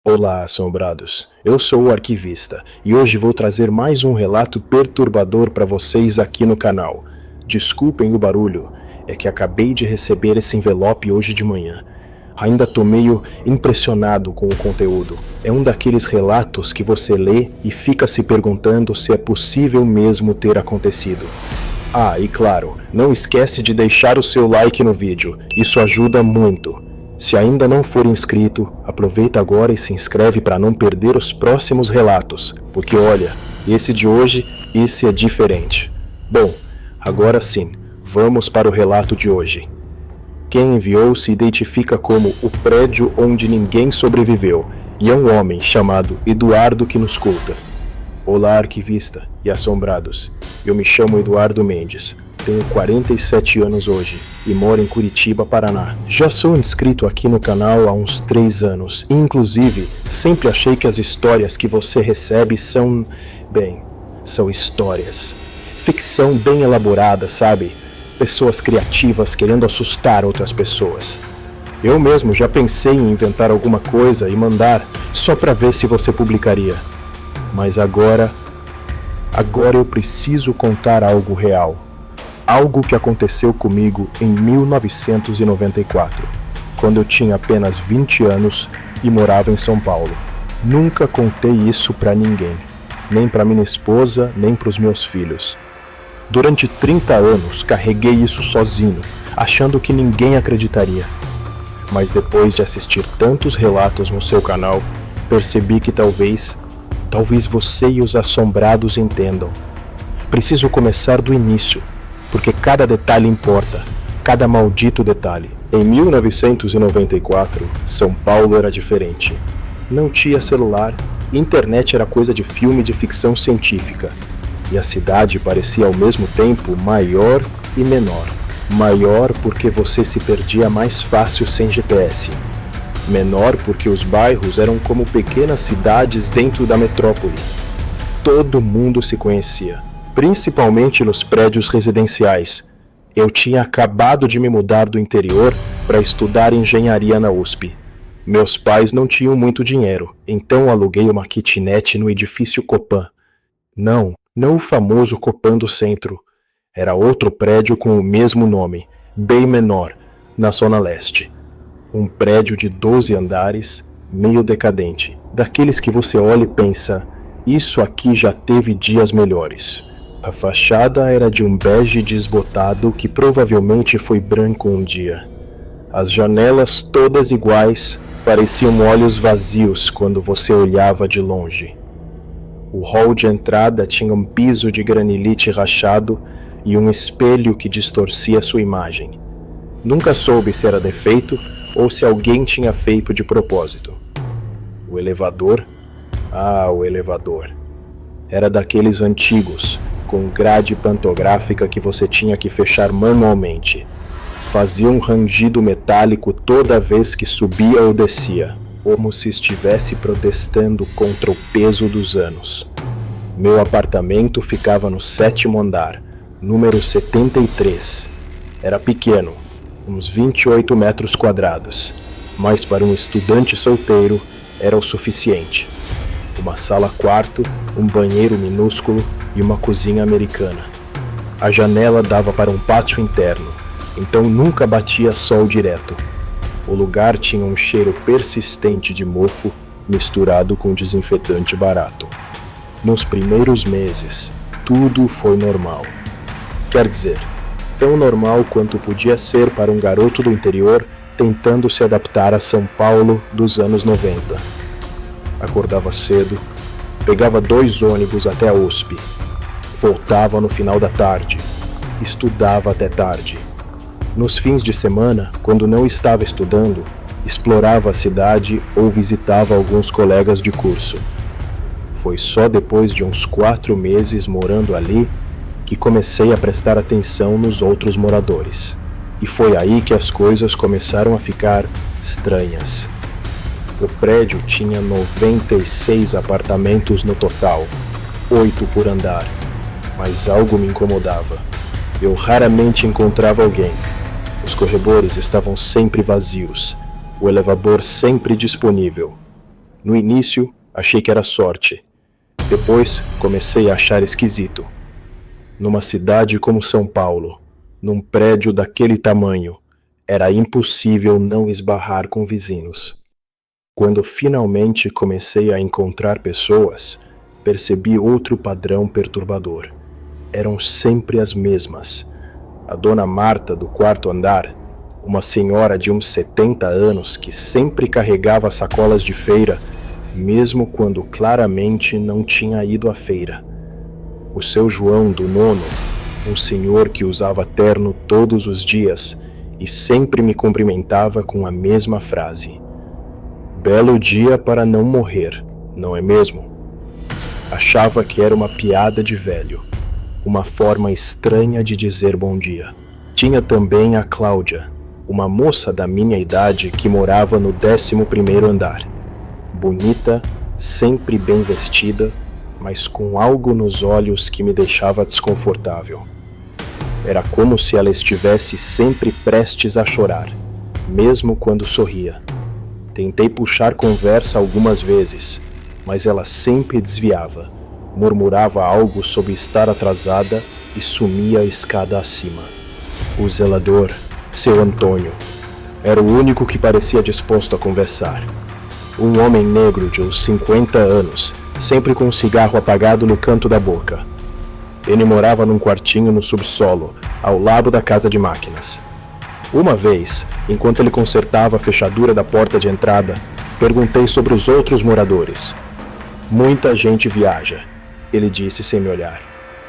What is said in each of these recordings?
Olá, assombrados. Eu sou o Arquivista e hoje vou trazer mais um relato perturbador para vocês aqui no canal. Desculpem o barulho, é que acabei de receber esse envelope hoje de manhã. Ainda tô meio impressionado com o conteúdo. É um daqueles relatos que você lê e fica se perguntando se é possível mesmo ter acontecido. Ah, e claro, não esquece de deixar o seu like no vídeo, isso ajuda muito. Se ainda não for inscrito, aproveita agora e se inscreve para não perder os próximos relatos, porque olha, esse de hoje, esse é diferente. Bom, agora sim, vamos para o relato de hoje. Quem enviou se identifica como o prédio onde ninguém sobreviveu, e é um homem chamado Eduardo que nos conta. Olá, arquivista e assombrados. Eu me chamo Eduardo Mendes, tenho 47 anos hoje e moro em Curitiba, Paraná. Já sou inscrito aqui no canal há uns 3 anos e, inclusive, sempre achei que as histórias que você recebe são histórias. Ficção bem elaborada, sabe? Pessoas criativas querendo assustar outras pessoas. Eu mesmo já pensei em inventar alguma coisa e mandar só para ver se você publicaria. Mas agora eu preciso contar algo real. Algo que aconteceu comigo em 1994, quando eu tinha apenas 20 anos e morava em São Paulo. Nunca contei isso para ninguém, nem para minha esposa, nem para os meus filhos. Durante 30 anos carreguei isso sozinho, achando que ninguém acreditaria. Mas depois de assistir tantos relatos no seu canal, percebi que talvez você e os assombrados entendam. Preciso começar do início, porque cada detalhe importa, cada maldito detalhe. Em 1994, São Paulo era diferente. Não tinha celular, internet era coisa de filme de ficção científica. E a cidade parecia ao mesmo tempo maior e menor. Maior porque você se perdia mais fácil sem GPS. Menor porque os bairros eram como pequenas cidades dentro da metrópole. Todo mundo se conhecia, principalmente nos prédios residenciais. Eu tinha acabado de me mudar do interior para estudar engenharia na USP. Meus pais não tinham muito dinheiro, então aluguei uma kitnet no edifício Copan. Não o famoso Copan do centro. Era outro prédio com o mesmo nome, bem menor, na Zona Leste. Um prédio de 12 andares, meio decadente, daqueles que você olha e pensa, isso aqui já teve dias melhores. A fachada era de um bege desbotado que provavelmente foi branco um dia. As janelas, todas iguais, pareciam olhos vazios quando você olhava de longe. O hall de entrada tinha um piso de granilite rachado e um espelho que distorcia sua imagem. Nunca soube se era defeito ou se alguém tinha feito de propósito. O elevador? O elevador. Era daqueles antigos, com grade pantográfica que você tinha que fechar manualmente. Fazia um rangido metálico toda vez que subia ou descia, como se estivesse protestando contra o peso dos anos. Meu apartamento ficava no 7º andar, número 73. Era pequeno, uns 28 metros quadrados, mas para um estudante solteiro era o suficiente. Uma sala-quarto, um banheiro minúsculo e uma cozinha americana. A janela dava para um pátio interno, então nunca batia sol direto. O lugar tinha um cheiro persistente de mofo misturado com desinfetante barato. Nos primeiros meses, tudo foi normal. Quer dizer, tão normal quanto podia ser para um garoto do interior tentando se adaptar a São Paulo dos anos 90. Acordava cedo, pegava 2 ônibus até a USP, voltava no final da tarde, estudava até tarde. Nos fins de semana, quando não estava estudando, explorava a cidade ou visitava alguns colegas de curso. Foi só depois de uns 4 meses morando ali que comecei a prestar atenção nos outros moradores. E foi aí que as coisas começaram a ficar estranhas. O prédio tinha 96 apartamentos no total, 8 por andar, mas algo me incomodava. Eu raramente encontrava alguém. Os corredores estavam sempre vazios, o elevador sempre disponível. No início, achei que era sorte. Depois, comecei a achar esquisito. Numa cidade como São Paulo, num prédio daquele tamanho, era impossível não esbarrar com vizinhos. Quando finalmente comecei a encontrar pessoas, percebi outro padrão perturbador. Eram sempre as mesmas. A dona Marta, do quarto andar, uma senhora de uns 70 anos que sempre carregava sacolas de feira, mesmo quando claramente não tinha ido à feira. O seu João, do nono, um senhor que usava terno todos os dias e sempre me cumprimentava com a mesma frase: "Belo dia para não morrer, não é mesmo?" Achava que era uma piada de velho, uma forma estranha de dizer bom dia. Tinha também a Cláudia, uma moça da minha idade que morava no 11º andar. Bonita, sempre bem vestida, mas com algo nos olhos que me deixava desconfortável. Era como se ela estivesse sempre prestes a chorar, mesmo quando sorria. Tentei puxar conversa algumas vezes, mas ela sempre desviava, murmurava algo sobre estar atrasada e sumia a escada acima. O zelador, seu Antônio, era o único que parecia disposto a conversar. Um homem negro de uns 50 anos, sempre com um cigarro apagado no canto da boca. Ele morava num quartinho no subsolo, ao lado da casa de máquinas. Uma vez, enquanto ele consertava a fechadura da porta de entrada, perguntei sobre os outros moradores. "Muita gente viaja", ele disse sem me olhar.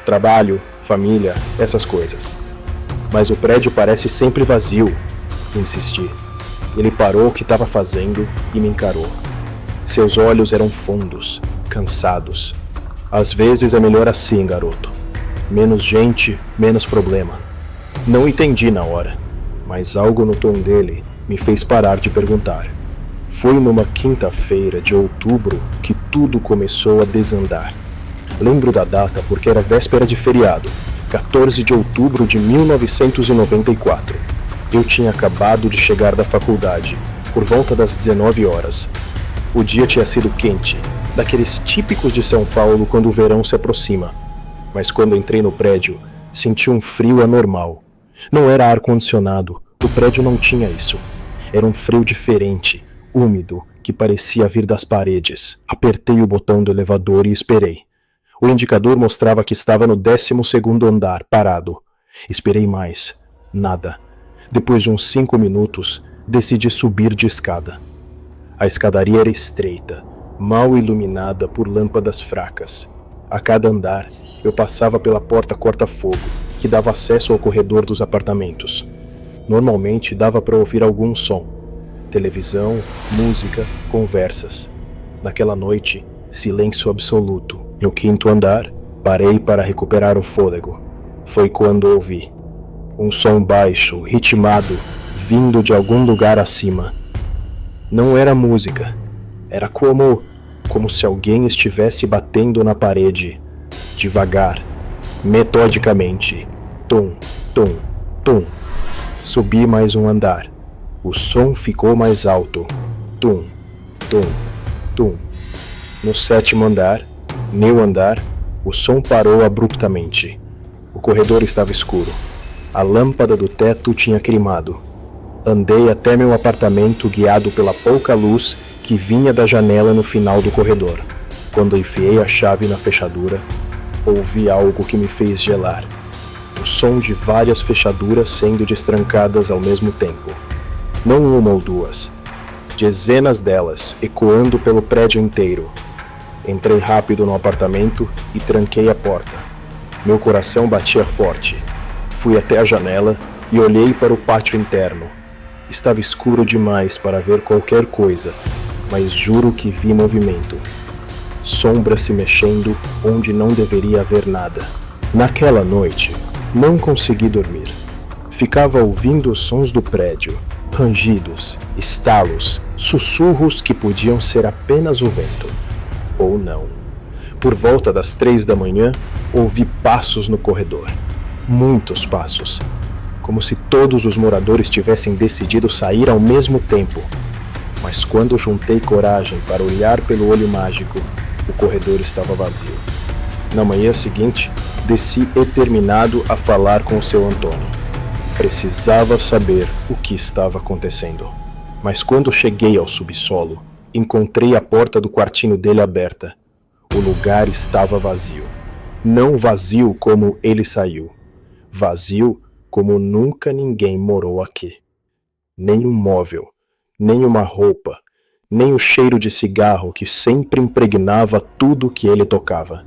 "Trabalho, família, essas coisas." "Mas o prédio parece sempre vazio", insisti. Ele parou o que estava fazendo e me encarou. Seus olhos eram fundos, cansados. "Às vezes é melhor assim, garoto. Menos gente, menos problema." Não entendi na hora, mas algo no tom dele me fez parar de perguntar. Foi numa quinta-feira de outubro que tudo começou a desandar. Lembro da data porque era véspera de feriado, 14 de outubro de 1994. Eu tinha acabado de chegar da faculdade, por volta das 19 horas. O dia tinha sido quente, daqueles típicos de São Paulo quando o verão se aproxima. Mas quando entrei no prédio, senti um frio anormal. Não era ar-condicionado, o prédio não tinha isso. Era um frio diferente, úmido, que parecia vir das paredes. Apertei o botão do elevador e esperei. O indicador mostrava que estava no 12º andar, parado. Esperei mais. Nada. Depois de uns 5 minutos, decidi subir de escada. A escadaria era estreita, mal iluminada por lâmpadas fracas. A cada andar, eu passava pela porta corta-fogo, que dava acesso ao corredor dos apartamentos. Normalmente dava para ouvir algum som. Televisão, música, conversas. Naquela noite, silêncio absoluto. No 5º andar, parei para recuperar o fôlego. Foi quando ouvi um som baixo, ritmado, vindo de algum lugar acima. Não era música. Era como se alguém estivesse batendo na parede, devagar, metodicamente. Tum, tum, tum. Subi mais um andar. O som ficou mais alto. Tum, tum, tum. No 7º andar, meu andar, o som parou abruptamente. O corredor estava escuro. A lâmpada do teto tinha queimado. Andei até meu apartamento guiado pela pouca luz que vinha da janela no final do corredor. Quando enfiei a chave na fechadura, ouvi algo que me fez gelar. O som de várias fechaduras sendo destrancadas ao mesmo tempo. Não uma ou duas. Dezenas delas, ecoando pelo prédio inteiro. Entrei rápido no apartamento e tranquei a porta. Meu coração batia forte. Fui até a janela e olhei para o pátio interno. Estava escuro demais para ver qualquer coisa, mas juro que vi movimento. Sombra se mexendo onde não deveria haver nada. Naquela noite, não consegui dormir. Ficava ouvindo os sons do prédio, rangidos, estalos, sussurros que podiam ser apenas o vento. Ou não. Por volta das 3 da manhã, ouvi passos no corredor. Muitos passos. Como se todos os moradores tivessem decidido sair ao mesmo tempo. Mas quando juntei coragem para olhar pelo olho mágico, o corredor estava vazio. Na manhã seguinte, desci determinado a falar com o seu Antônio. Precisava saber o que estava acontecendo. Mas quando cheguei ao subsolo, encontrei a porta do quartinho dele aberta. O lugar estava vazio. Não vazio como ele saiu. Vazio como nunca ninguém morou aqui. Nem um móvel, nem uma roupa, nem o cheiro de cigarro que sempre impregnava tudo que ele tocava.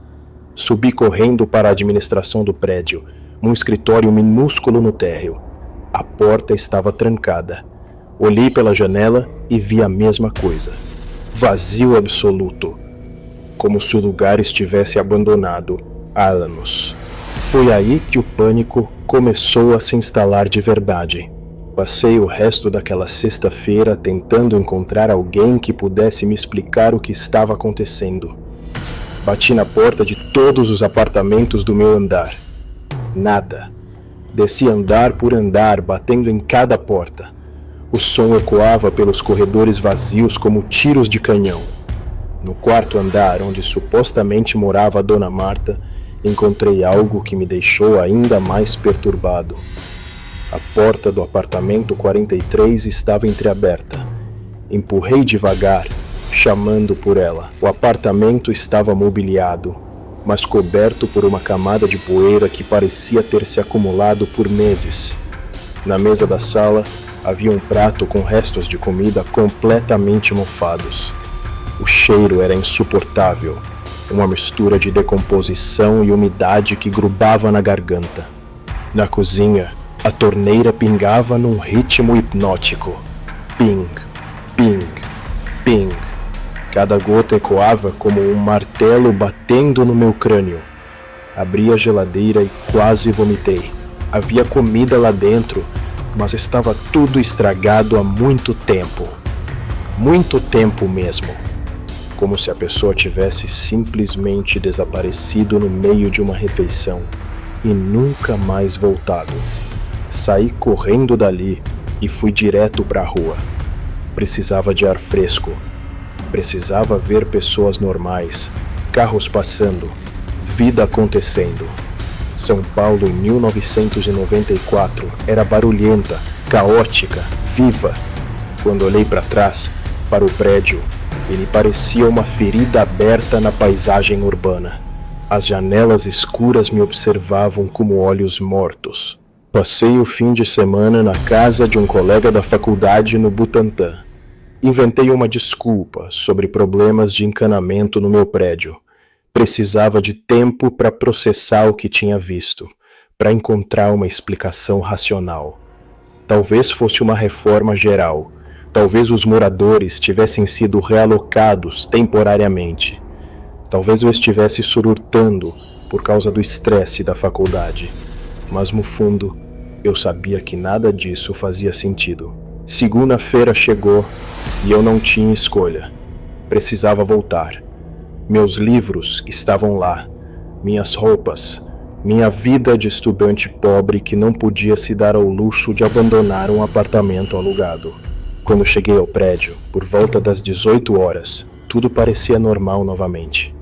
Subi correndo para a administração do prédio, um escritório minúsculo no térreo. A porta estava trancada. Olhei pela janela e vi a mesma coisa. Vazio absoluto, como se o lugar estivesse abandonado há anos. Foi aí que o pânico começou a se instalar de verdade. Passei o resto daquela sexta-feira tentando encontrar alguém que pudesse me explicar o que estava acontecendo. Bati na porta de todos os apartamentos do meu andar. Nada. Desci andar por andar, batendo em cada porta. O som ecoava pelos corredores vazios como tiros de canhão. No quarto andar, onde supostamente morava a Dona Marta, encontrei algo que me deixou ainda mais perturbado. A porta do apartamento 43 estava entreaberta. Empurrei devagar, chamando por ela. O apartamento estava mobiliado, mas coberto por uma camada de poeira que parecia ter se acumulado por meses. Na mesa da sala, havia um prato com restos de comida completamente mofados. O cheiro era insuportável, uma mistura de decomposição e umidade que grudava na garganta. Na cozinha, a torneira pingava num ritmo hipnótico. Ping, ping, ping. Cada gota ecoava como um martelo batendo no meu crânio. Abri a geladeira e quase vomitei. Havia comida lá dentro, mas estava tudo estragado há muito tempo. Muito tempo mesmo. Como se a pessoa tivesse simplesmente desaparecido no meio de uma refeição e nunca mais voltado. Saí correndo dali e fui direto para a rua. Precisava de ar fresco. Precisava ver pessoas normais, carros passando, vida acontecendo. São Paulo em 1994 era barulhenta, caótica, viva. Quando olhei para trás, para o prédio, ele parecia uma ferida aberta na paisagem urbana. As janelas escuras me observavam como olhos mortos. Passei o fim de semana na casa de um colega da faculdade no Butantã. Inventei uma desculpa sobre problemas de encanamento no meu prédio. Precisava de tempo para processar o que tinha visto, para encontrar uma explicação racional. Talvez fosse uma reforma geral. Talvez os moradores tivessem sido realocados temporariamente. Talvez eu estivesse surtando por causa do estresse da faculdade. Mas no fundo, eu sabia que nada disso fazia sentido. Segunda-feira chegou e eu não tinha escolha. Precisava voltar. Meus livros estavam lá, minhas roupas, minha vida de estudante pobre que não podia se dar ao luxo de abandonar um apartamento alugado. Quando cheguei ao prédio, por volta das 18 horas, tudo parecia normal novamente.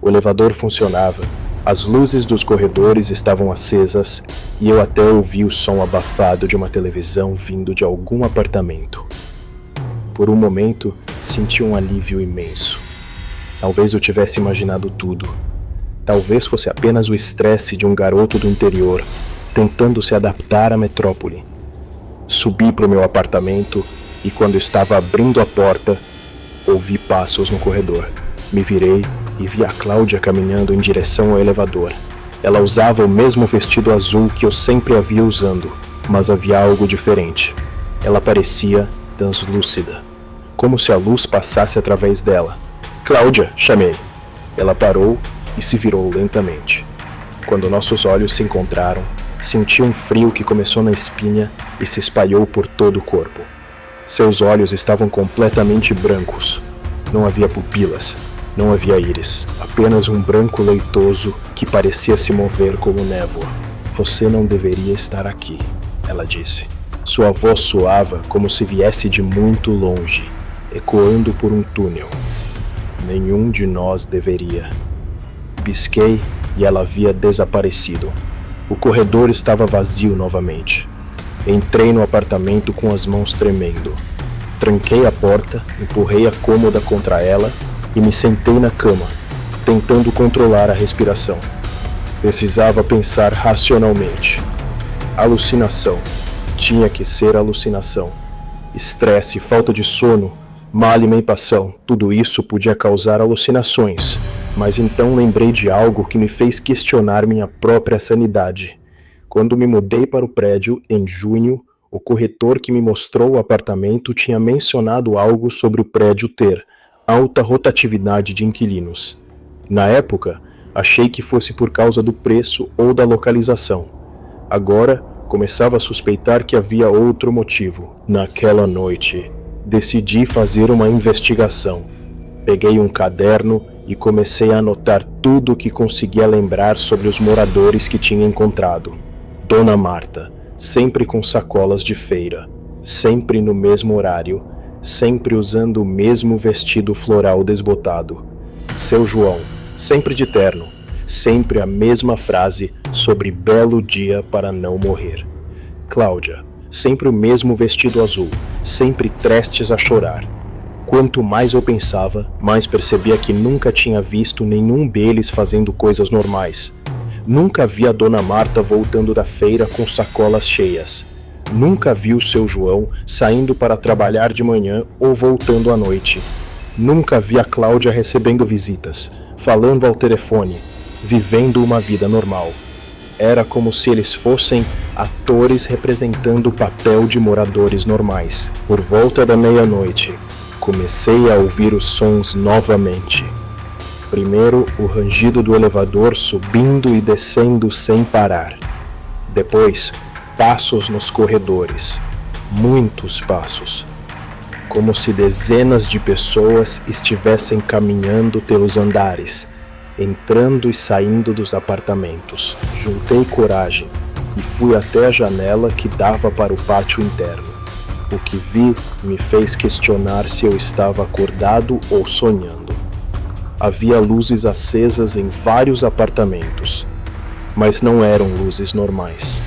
O elevador funcionava, as luzes dos corredores estavam acesas e eu até ouvi o som abafado de uma televisão vindo de algum apartamento. Por um momento, senti um alívio imenso. Talvez eu tivesse imaginado tudo. Talvez fosse apenas o estresse de um garoto do interior, tentando se adaptar à metrópole. Subi para o meu apartamento e quando estava abrindo a porta, ouvi passos no corredor. Me virei e vi a Cláudia caminhando em direção ao elevador. Ela usava o mesmo vestido azul que eu sempre a via usando, mas havia algo diferente. Ela parecia translúcida, como se a luz passasse através dela. Cláudia, chamei. Ela parou e se virou lentamente. Quando nossos olhos se encontraram, senti um frio que começou na espinha e se espalhou por todo o corpo. Seus olhos estavam completamente brancos. Não havia pupilas, não havia íris, apenas um branco leitoso que parecia se mover como névoa. Você não deveria estar aqui, ela disse. Sua voz soava como se viesse de muito longe. ecoando por um túnel. Nenhum de nós deveria. Pisquei e ela havia desaparecido. O corredor estava vazio novamente. Entrei no apartamento com as mãos tremendo. Tranquei a porta, empurrei a cômoda contra ela e me sentei na cama, tentando controlar a respiração. Precisava pensar racionalmente. Alucinação. Tinha que ser alucinação. Estresse, falta de sono, má alimentação, tudo isso podia causar alucinações. Mas então lembrei de algo que me fez questionar minha própria sanidade. Quando me mudei para o prédio, em junho, o corretor que me mostrou o apartamento tinha mencionado algo sobre o prédio ter alta rotatividade de inquilinos. Na época, achei que fosse por causa do preço ou da localização. Agora, começava a suspeitar que havia outro motivo. Naquela noite, decidi fazer uma investigação. Peguei um caderno e comecei a anotar tudo o que conseguia lembrar sobre os moradores que tinha encontrado. Dona Marta, sempre com sacolas de feira, sempre no mesmo horário, sempre usando o mesmo vestido floral desbotado. Seu João, sempre de terno, sempre a mesma frase sobre belo dia para não morrer. Cláudia, sempre o mesmo vestido azul, sempre prestes a chorar. Quanto mais eu pensava, mais percebia que nunca tinha visto nenhum deles fazendo coisas normais. Nunca vi a Dona Marta voltando da feira com sacolas cheias. Nunca vi o seu João saindo para trabalhar de manhã ou voltando à noite. Nunca vi a Cláudia recebendo visitas, falando ao telefone, vivendo uma vida normal. Era como se eles fossem atores representando o papel de moradores normais. Por volta da meia-noite, comecei a ouvir os sons novamente. Primeiro, o rangido do elevador subindo e descendo sem parar. Depois, passos nos corredores. Muitos passos. Como se dezenas de pessoas estivessem caminhando pelos andares, entrando e saindo dos apartamentos. Juntei coragem e fui até a janela que dava para o pátio interno. O que vi me fez questionar se eu estava acordado ou sonhando. Havia luzes acesas em vários apartamentos, mas não eram luzes normais.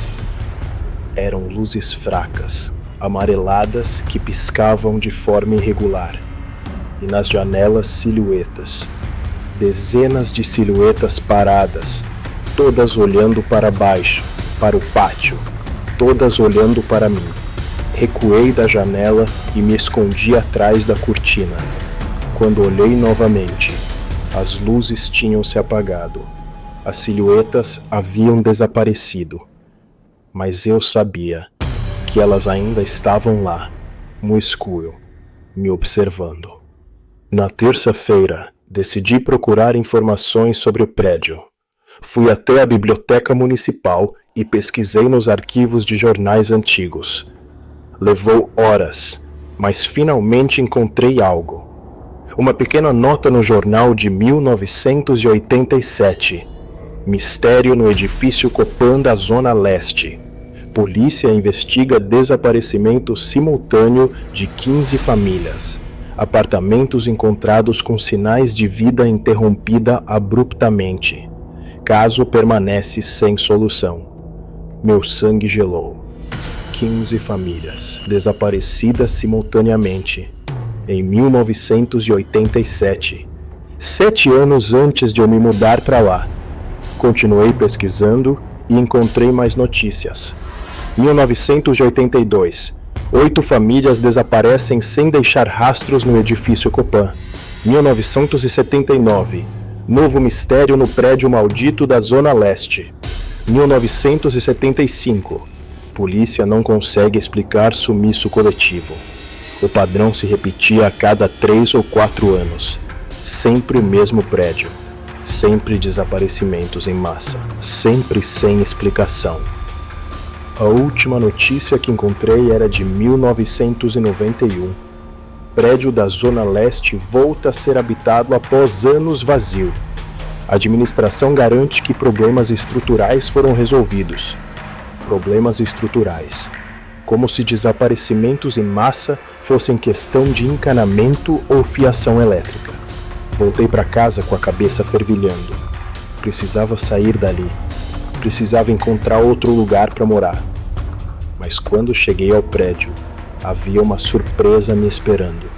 Eram luzes fracas, amareladas que piscavam de forma irregular. E nas janelas silhuetas. Dezenas de silhuetas paradas, todas olhando para baixo, para o pátio, todas olhando para mim. Recuei da janela e me escondi atrás da cortina. Quando olhei novamente, as luzes tinham se apagado. As silhuetas haviam desaparecido. Mas eu sabia que elas ainda estavam lá, no escuro, me observando. Na terça-feira, decidi procurar informações sobre o prédio. Fui até a biblioteca municipal e pesquisei nos arquivos de jornais antigos. Levou horas, mas finalmente encontrei algo. Uma pequena nota no jornal de 1987. Mistério no edifício Copan da Zona Leste. Polícia investiga desaparecimento simultâneo de 15 famílias. Apartamentos encontrados com sinais de vida interrompida abruptamente. Caso permanece sem solução. Meu sangue gelou. 15 famílias desaparecidas simultaneamente. Em 1987, 7 anos antes de eu me mudar para lá. Continuei pesquisando e encontrei mais notícias. 1982, 8 famílias desaparecem sem deixar rastros no edifício Copan. 1979, novo mistério no prédio maldito da Zona Leste. 1975, polícia não consegue explicar sumiço coletivo. O padrão se repetia a cada 3 ou 4 anos. Sempre o mesmo prédio. Sempre desaparecimentos em massa. Sempre sem explicação. A última notícia que encontrei era de 1991. Prédio da Zona Leste volta a ser habitado após anos vazio. A administração garante que problemas estruturais foram resolvidos. Problemas estruturais. como se desaparecimentos em massa fossem questão de encanamento ou fiação elétrica. Voltei para casa com a cabeça fervilhando. Precisava sair dali. Precisava encontrar outro lugar para morar. Mas quando cheguei ao prédio, havia uma surpresa me esperando.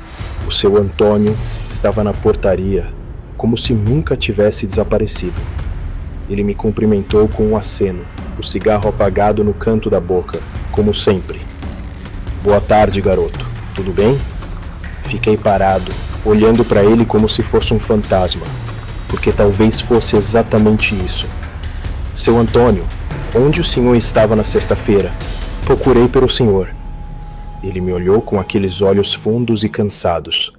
O seu Antônio estava na portaria, como se nunca tivesse desaparecido. Ele me cumprimentou com um aceno, o cigarro apagado no canto da boca, como sempre. Boa tarde, garoto. Tudo bem? Fiquei parado, olhando para ele como se fosse um fantasma, porque talvez fosse exatamente isso. Seu Antônio, onde o senhor estava na sexta-feira? Procurei pelo senhor. Ele me olhou com aqueles olhos fundos e cansados.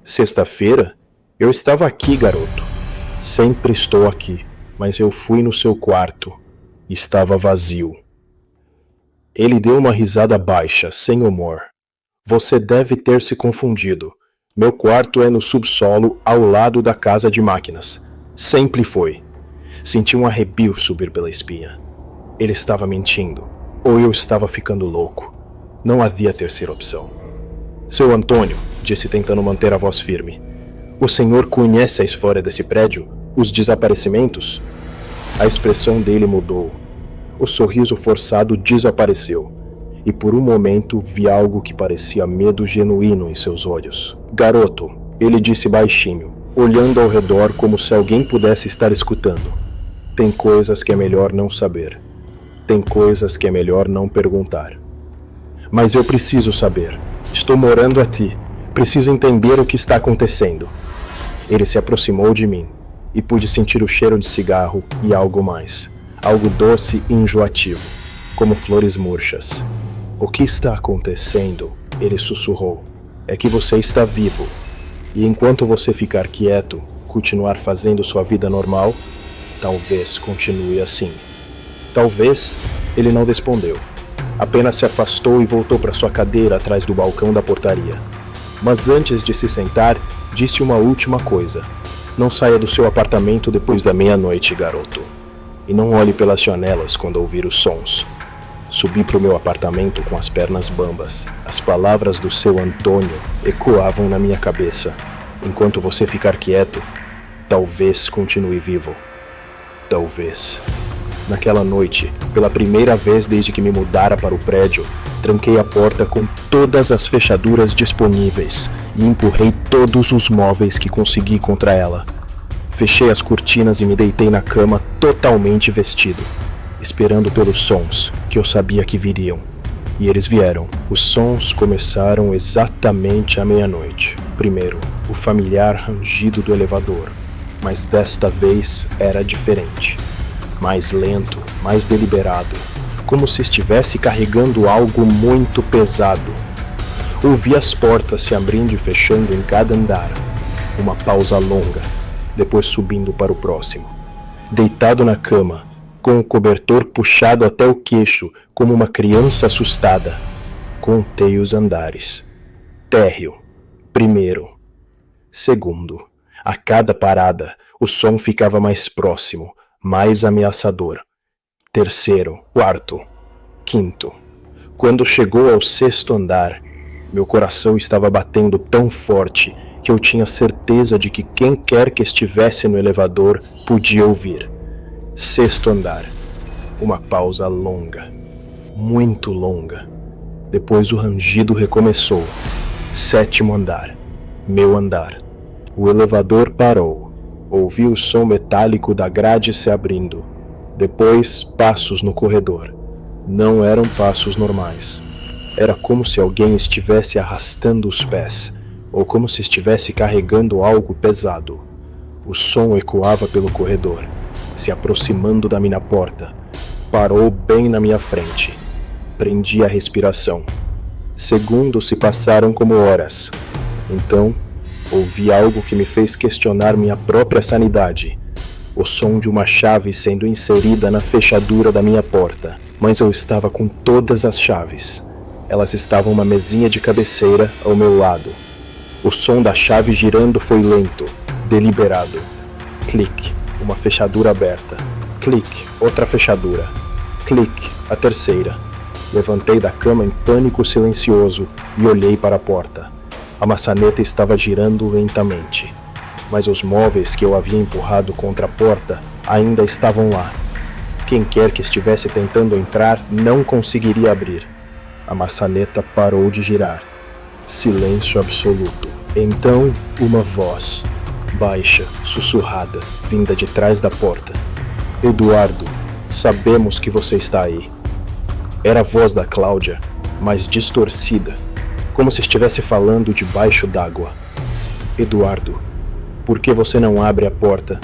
Sexta-feira? Eu estava aqui, garoto. Sempre estou aqui, mas eu fui no seu quarto. Estava vazio. Ele deu uma risada baixa, sem humor. Você deve ter se confundido. Meu quarto é no subsolo, ao lado da casa de máquinas. Sempre foi. Senti um arrepio subir pela espinha. Ele estava mentindo, ou eu estava ficando louco. Não havia terceira opção. Seu Antônio, disse tentando manter a voz firme. O senhor conhece a história desse prédio? Os desaparecimentos? A expressão dele mudou. O sorriso forçado desapareceu. E por um momento vi algo que parecia medo genuíno em seus olhos. Garoto, ele disse baixinho, olhando ao redor como se alguém pudesse estar escutando. Tem coisas que é melhor não saber. Tem coisas que é melhor não perguntar. Mas eu preciso saber. Estou morando aqui. Preciso entender o que está acontecendo. Ele se aproximou de mim e pude sentir o cheiro de cigarro e algo mais. Algo doce e enjoativo, como flores murchas. O que está acontecendo? Ele sussurrou. É que você está vivo. E enquanto você ficar quieto, continuar fazendo sua vida normal, talvez continue assim. Talvez, ele não respondeu. Apenas se afastou e voltou para sua cadeira atrás do balcão da portaria. Mas antes de se sentar, disse uma última coisa. Não saia do seu apartamento depois da meia-noite, garoto. E não olhe pelas janelas quando ouvir os sons. Subi para o meu apartamento com as pernas bambas. As palavras do seu Antônio ecoavam na minha cabeça. Enquanto você ficar quieto, talvez continue vivo. Talvez. Naquela noite, pela primeira vez desde que me mudara para o prédio, tranquei a porta com todas as fechaduras disponíveis e empurrei todos os móveis que consegui contra ela. Fechei as cortinas e me deitei na cama totalmente vestido, esperando pelos sons que eu sabia que viriam. E eles vieram. Os sons começaram exatamente à meia-noite. Primeiro, o familiar rangido do elevador, mas desta vez era diferente. Mais lento, mais deliberado, como se estivesse carregando algo muito pesado. Ouvi as portas se abrindo e fechando em cada andar. Uma pausa longa, depois subindo para o próximo. Deitado na cama, com o cobertor puxado até o queixo, como uma criança assustada, contei os andares. Térreo. Primeiro. Segundo. A cada parada, o som ficava mais próximo, mais ameaçador. Terceiro, quarto, quinto. Quando chegou ao sexto andar, meu coração estava batendo tão forte que eu tinha certeza de que quem quer que estivesse no elevador podia ouvir. Sexto andar. Uma pausa longa, muito longa. Depois o rangido recomeçou. Sétimo andar. Meu andar. O elevador parou. Ouvi o som metálico da grade se abrindo. Depois, passos no corredor. Não eram passos normais. Era como se alguém estivesse arrastando os pés, ou como se estivesse carregando algo pesado. O som ecoava pelo corredor, se aproximando da minha porta. Parou bem na minha frente. Prendi a respiração. Segundos se passaram como horas. Então, ouvi algo que me fez questionar minha própria sanidade. O som de uma chave sendo inserida na fechadura da minha porta. Mas eu estava com todas as chaves. Elas estavam numa mesinha de cabeceira ao meu lado. O som da chave girando foi lento, deliberado. Clique, uma fechadura aberta. Clique, outra fechadura. Clique, a terceira. Levantei da cama em pânico silencioso e olhei para a porta. A maçaneta estava girando lentamente, mas os móveis que eu havia empurrado contra a porta ainda estavam lá. Quem quer que estivesse tentando entrar não conseguiria abrir. A maçaneta parou de girar. Silêncio absoluto. Então, uma voz, baixa, sussurrada, vinda de trás da porta. Eduardo, sabemos que você está aí. Era a voz da Cláudia, mas distorcida, como se estivesse falando debaixo d'água. Eduardo, por que você não abre a porta?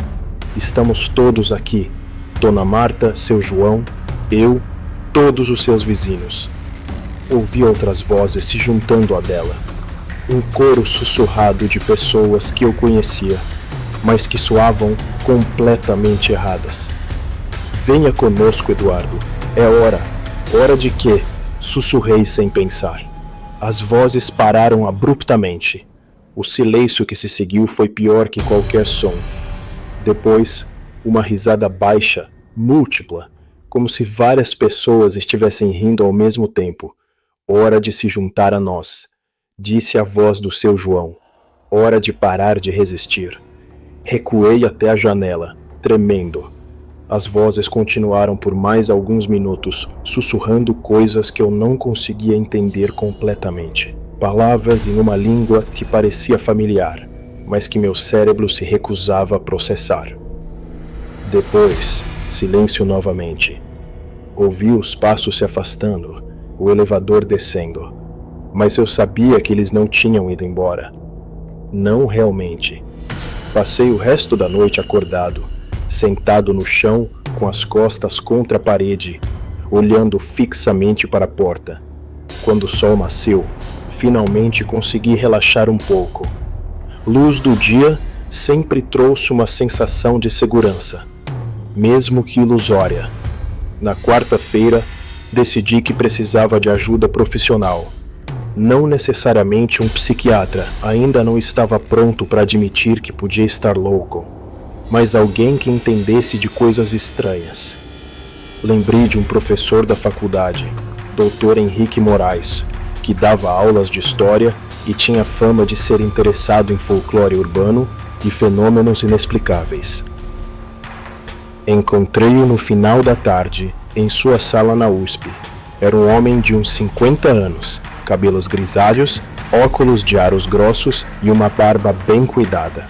Estamos todos aqui. Dona Marta, seu João, eu, todos os seus vizinhos. Ouvi outras vozes se juntando à dela. Um coro sussurrado de pessoas que eu conhecia, mas que soavam completamente erradas. Venha conosco, Eduardo. É hora. Hora de quê? Sussurrei sem pensar. As vozes pararam abruptamente. O silêncio que se seguiu foi pior que qualquer som. Depois, uma risada baixa, múltipla, como se várias pessoas estivessem rindo ao mesmo tempo. Hora de se juntar a nós, disse a voz do seu João. Hora de parar de resistir. Recuei até a janela, tremendo. As vozes continuaram por mais alguns minutos, sussurrando coisas que eu não conseguia entender completamente. Palavras em uma língua que parecia familiar, mas que meu cérebro se recusava a processar. Depois, silêncio novamente. Ouvi os passos se afastando, o elevador descendo, mas eu sabia que eles não tinham ido embora. Não realmente. Passei o resto da noite acordado, sentado no chão com as costas contra a parede, olhando fixamente para a porta. Quando o sol nasceu, finalmente consegui relaxar um pouco. Luz do dia sempre trouxe uma sensação de segurança, mesmo que ilusória. Na quarta-feira, decidi que precisava de ajuda profissional. Não necessariamente um psiquiatra, ainda não estava pronto para admitir que podia estar louco, mas alguém que entendesse de coisas estranhas. Lembrei de um professor da faculdade, Dr. Henrique Moraes, que dava aulas de história e tinha fama de ser interessado em folclore urbano e fenômenos inexplicáveis. Encontrei-o no final da tarde, em sua sala na USP. Era um homem de uns 50 anos, cabelos grisalhos, óculos de aros grossos e uma barba bem cuidada.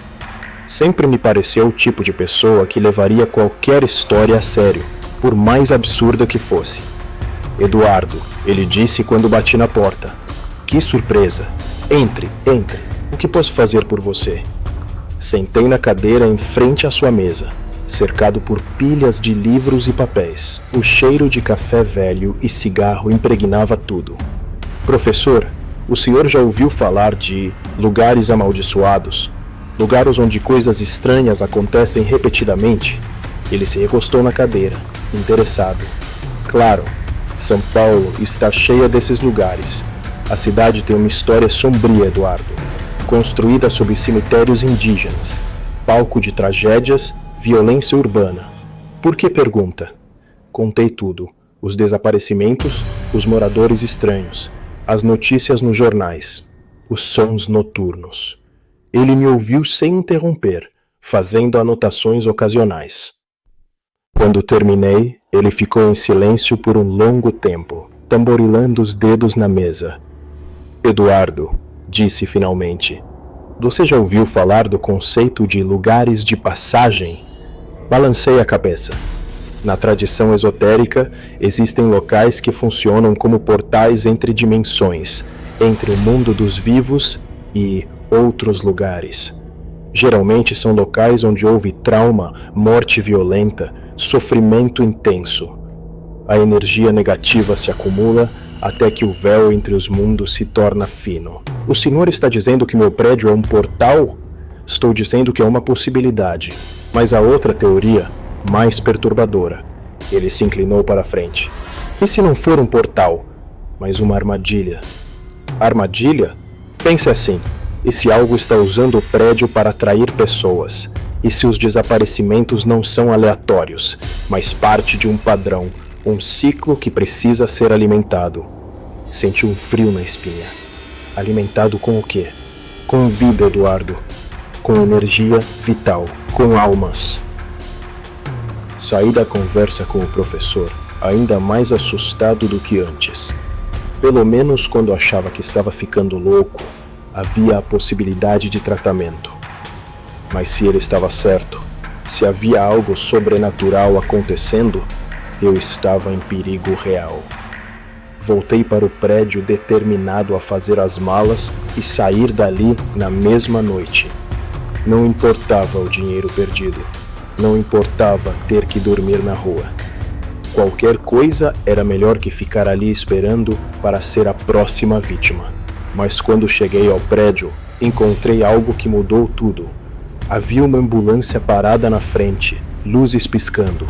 Sempre me pareceu o tipo de pessoa que levaria qualquer história a sério, por mais absurda que fosse. Eduardo, ele disse quando bati na porta. Que surpresa! Entre, entre. O que posso fazer por você? Sentei na cadeira em frente à sua mesa, cercado por pilhas de livros e papéis. O cheiro de café velho e cigarro impregnava tudo. Professor, o senhor já ouviu falar de lugares amaldiçoados? Lugares onde coisas estranhas acontecem repetidamente? Ele se recostou na cadeira, interessado. Claro, São Paulo está cheia desses lugares. A cidade tem uma história sombria, Eduardo. Construída sobre cemitérios indígenas, palco de tragédias, violência urbana. Por que pergunta? Contei tudo. Os desaparecimentos, os moradores estranhos, as notícias nos jornais, os sons noturnos. Ele me ouviu sem interromper, fazendo anotações ocasionais. Quando terminei, ele ficou em silêncio por um longo tempo, tamborilando os dedos na mesa. Eduardo, disse finalmente, você já ouviu falar do conceito de lugares de passagem? Balancei a cabeça. Na tradição esotérica, existem locais que funcionam como portais entre dimensões, entre o mundo dos vivos e outros lugares. Geralmente são locais onde houve trauma, morte violenta, sofrimento intenso. A energia negativa se acumula até que o véu entre os mundos se torna fino. O senhor está dizendo que meu prédio é um portal? Estou dizendo que é uma possibilidade, mas a outra teoria, mais perturbadora. Ele se inclinou para a frente. E se não for um portal, mas uma armadilha? Armadilha? Pense assim, e se algo está usando o prédio para atrair pessoas? E se os desaparecimentos não são aleatórios, mas parte de um padrão, Um ciclo que precisa ser alimentado. Senti um frio na espinha. Alimentado com o quê? Com vida, Eduardo. Com energia vital. Com almas. Saí da conversa com o professor ainda mais assustado do que antes. Pelo menos quando achava que estava ficando louco, havia a possibilidade de tratamento. Mas se ele estava certo, se havia algo sobrenatural acontecendo, eu estava em perigo real. Voltei para o prédio determinado a fazer as malas e sair dali na mesma noite. Não importava o dinheiro perdido, não importava ter que dormir na rua. Qualquer coisa era melhor que ficar ali esperando para ser a próxima vítima. Mas quando cheguei ao prédio, encontrei algo que mudou tudo. Havia uma ambulância parada na frente, luzes piscando.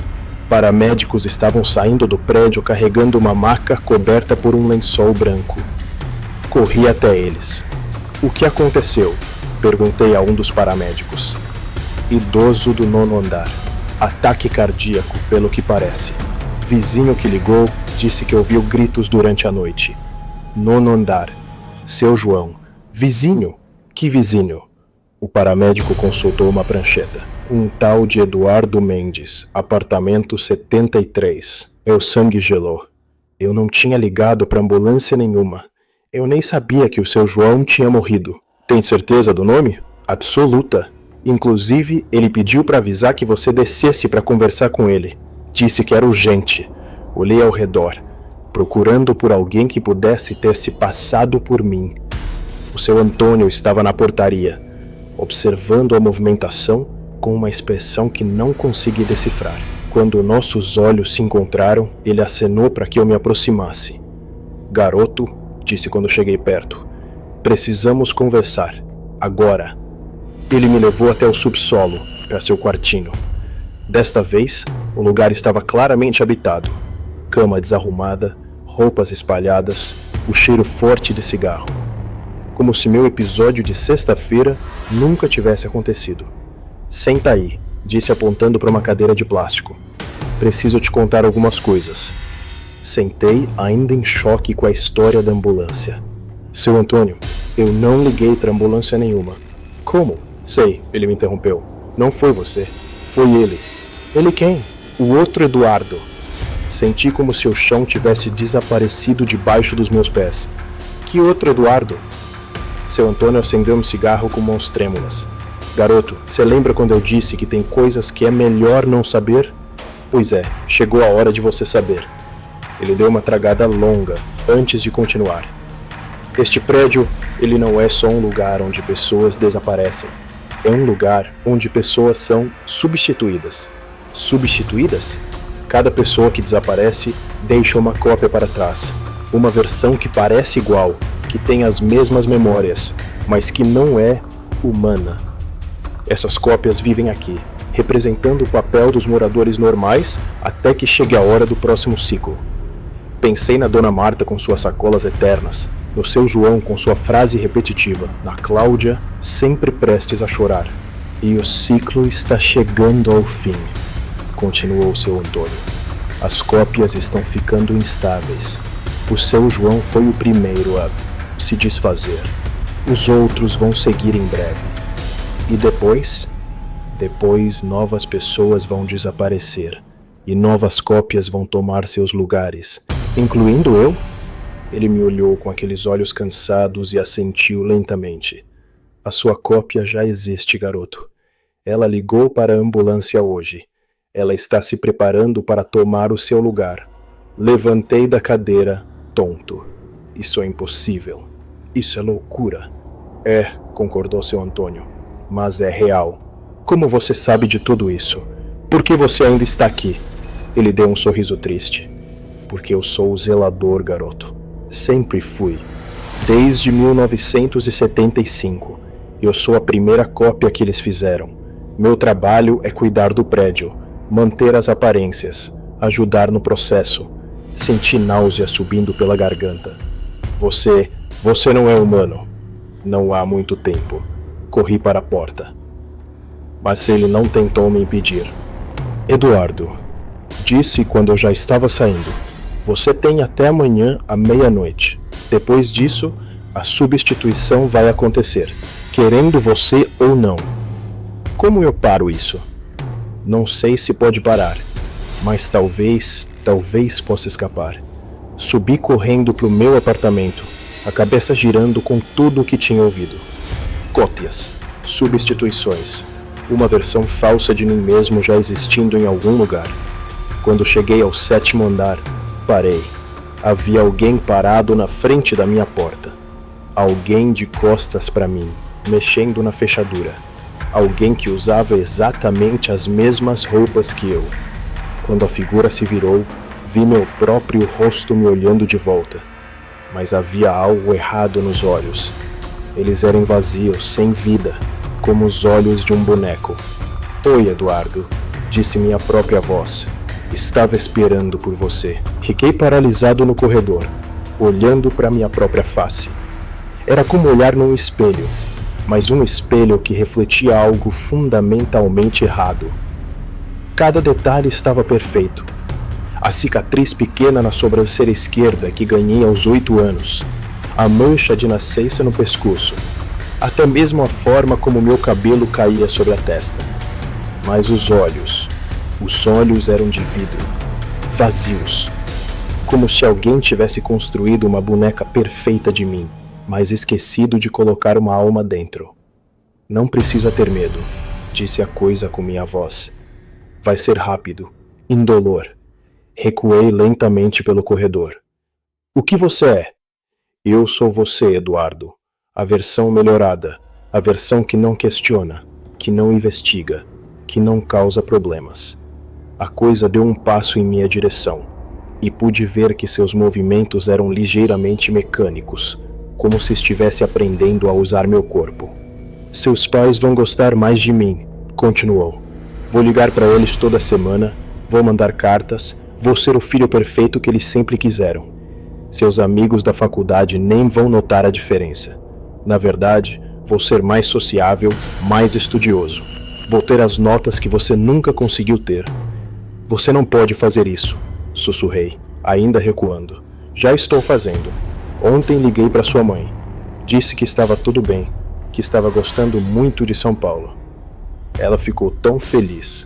Paramédicos estavam saindo do prédio carregando uma maca coberta por um lençol branco. Corri até eles. O que aconteceu? Perguntei a um dos paramédicos. Idoso do 9º andar. Ataque cardíaco, pelo que parece. Vizinho que ligou disse que ouviu gritos durante a noite. 9º andar. Seu João. Vizinho? Que vizinho? O paramédico consultou uma prancheta. Um tal de Eduardo Mendes, apartamento 73. Meu sangue gelou. Eu não tinha ligado para ambulância nenhuma. Eu nem sabia que o seu João tinha morrido. Tem certeza do nome? Absoluta. Inclusive, ele pediu para avisar que você descesse para conversar com ele. Disse que era urgente. Olhei ao redor, procurando por alguém que pudesse ter se passado por mim. O seu Antônio estava na portaria, observando a movimentação com uma expressão que não consegui decifrar. Quando nossos olhos se encontraram, ele acenou para que eu me aproximasse. Garoto, disse quando cheguei perto, precisamos conversar. Agora. Ele me levou até o subsolo, para seu quartinho. Desta vez, o lugar estava claramente habitado. Cama desarrumada, roupas espalhadas, o cheiro forte de cigarro. Como se meu episódio de sexta-feira nunca tivesse acontecido. Senta aí, disse apontando para uma cadeira de plástico. Preciso te contar algumas coisas. Sentei, ainda em choque com a história da ambulância. Seu Antônio, eu não liguei para ambulância nenhuma. Como? Sei, ele me interrompeu. Não foi você, foi ele. Ele quem? O outro Eduardo. Senti como se o chão tivesse desaparecido debaixo dos meus pés. Que outro Eduardo? Seu Antônio acendeu um cigarro com mãos trêmulas. Garoto, você lembra quando eu disse que tem coisas que é melhor não saber? Pois é, chegou a hora de você saber. Ele deu uma tragada longa antes de continuar. Este prédio, ele não é só um lugar onde pessoas desaparecem. É um lugar onde pessoas são substituídas. Substituídas? Cada pessoa que desaparece deixa uma cópia para trás. Uma versão que parece igual, que tem as mesmas memórias, mas que não é humana. Essas cópias vivem aqui, representando o papel dos moradores normais até que chegue a hora do próximo ciclo. Pensei na Dona Marta com suas sacolas eternas, no seu João com sua frase repetitiva, na Cláudia sempre prestes a chorar. E o ciclo está chegando ao fim, continuou seu Antônio. As cópias estão ficando instáveis. O seu João foi o primeiro a se desfazer. Os outros vão seguir em breve. E depois? Depois novas pessoas vão desaparecer. E novas cópias vão tomar seus lugares. Incluindo eu? Ele me olhou com aqueles olhos cansados e assentiu lentamente. A sua cópia já existe, garoto. Ela ligou para a ambulância hoje. Ela está se preparando para tomar o seu lugar. Levantei da cadeira, tonto. Isso é impossível. Isso é loucura. É, concordou seu Antônio. Mas é real. Como você sabe de tudo isso? Por que você ainda está aqui? Ele deu um sorriso triste. Porque eu sou o zelador, garoto. Sempre fui. Desde 1975. Eu sou a primeira cópia que eles fizeram. Meu trabalho é cuidar do prédio, manter as aparências, ajudar no processo. Senti náusea subindo pela garganta. Você não é humano. Não há muito tempo. Corri para a porta. Mas ele não tentou me impedir. Eduardo, Disse quando eu já estava saindo. Você tem até amanhã à meia-noite. Depois disso, a substituição vai acontecer, querendo você ou não. Como eu paro isso? Não sei se pode parar, mas talvez possa escapar. Subi correndo pro meu apartamento, a cabeça girando com tudo o que tinha ouvido. Cópias, substituições, uma versão falsa de mim mesmo já existindo em algum lugar. Quando cheguei ao 7º andar, parei. Havia alguém parado na frente da minha porta. Alguém de costas para mim, mexendo na fechadura. Alguém que usava exatamente as mesmas roupas que eu. Quando a figura se virou, vi meu próprio rosto me olhando de volta. Mas havia algo errado nos olhos. Eles eram vazios, sem vida, como os olhos de um boneco. Oi, Eduardo, disse minha própria voz. Estava esperando por você. Fiquei paralisado no corredor, olhando para minha própria face. Era como olhar num espelho, mas um espelho que refletia algo fundamentalmente errado. Cada detalhe estava perfeito. A cicatriz pequena na sobrancelha esquerda que ganhei aos 8 anos, a mancha de nascença no pescoço, até mesmo a forma como meu cabelo caía sobre a testa. Mas os olhos eram de vidro, vazios, como se alguém tivesse construído uma boneca perfeita de mim, mas esquecido de colocar uma alma dentro. Não precisa ter medo, disse a coisa com minha voz. Vai ser rápido, indolor. Recuei lentamente pelo corredor. O que você é? Eu sou você, Eduardo. A versão melhorada, a versão que não questiona, que não investiga, que não causa problemas. A coisa deu um passo em minha direção, e pude ver que seus movimentos eram ligeiramente mecânicos, como se estivesse aprendendo a usar meu corpo. Seus pais vão gostar mais de mim, continuou. Vou ligar para eles toda semana, vou mandar cartas, vou ser o filho perfeito que eles sempre quiseram. Seus amigos da faculdade nem vão notar a diferença. Na verdade, vou ser mais sociável, mais estudioso. Vou ter as notas que você nunca conseguiu ter. Você não pode fazer isso, sussurrei, ainda recuando. Já estou fazendo. Ontem liguei para sua mãe. Disse que estava tudo bem, que estava gostando muito de São Paulo. Ela ficou tão feliz.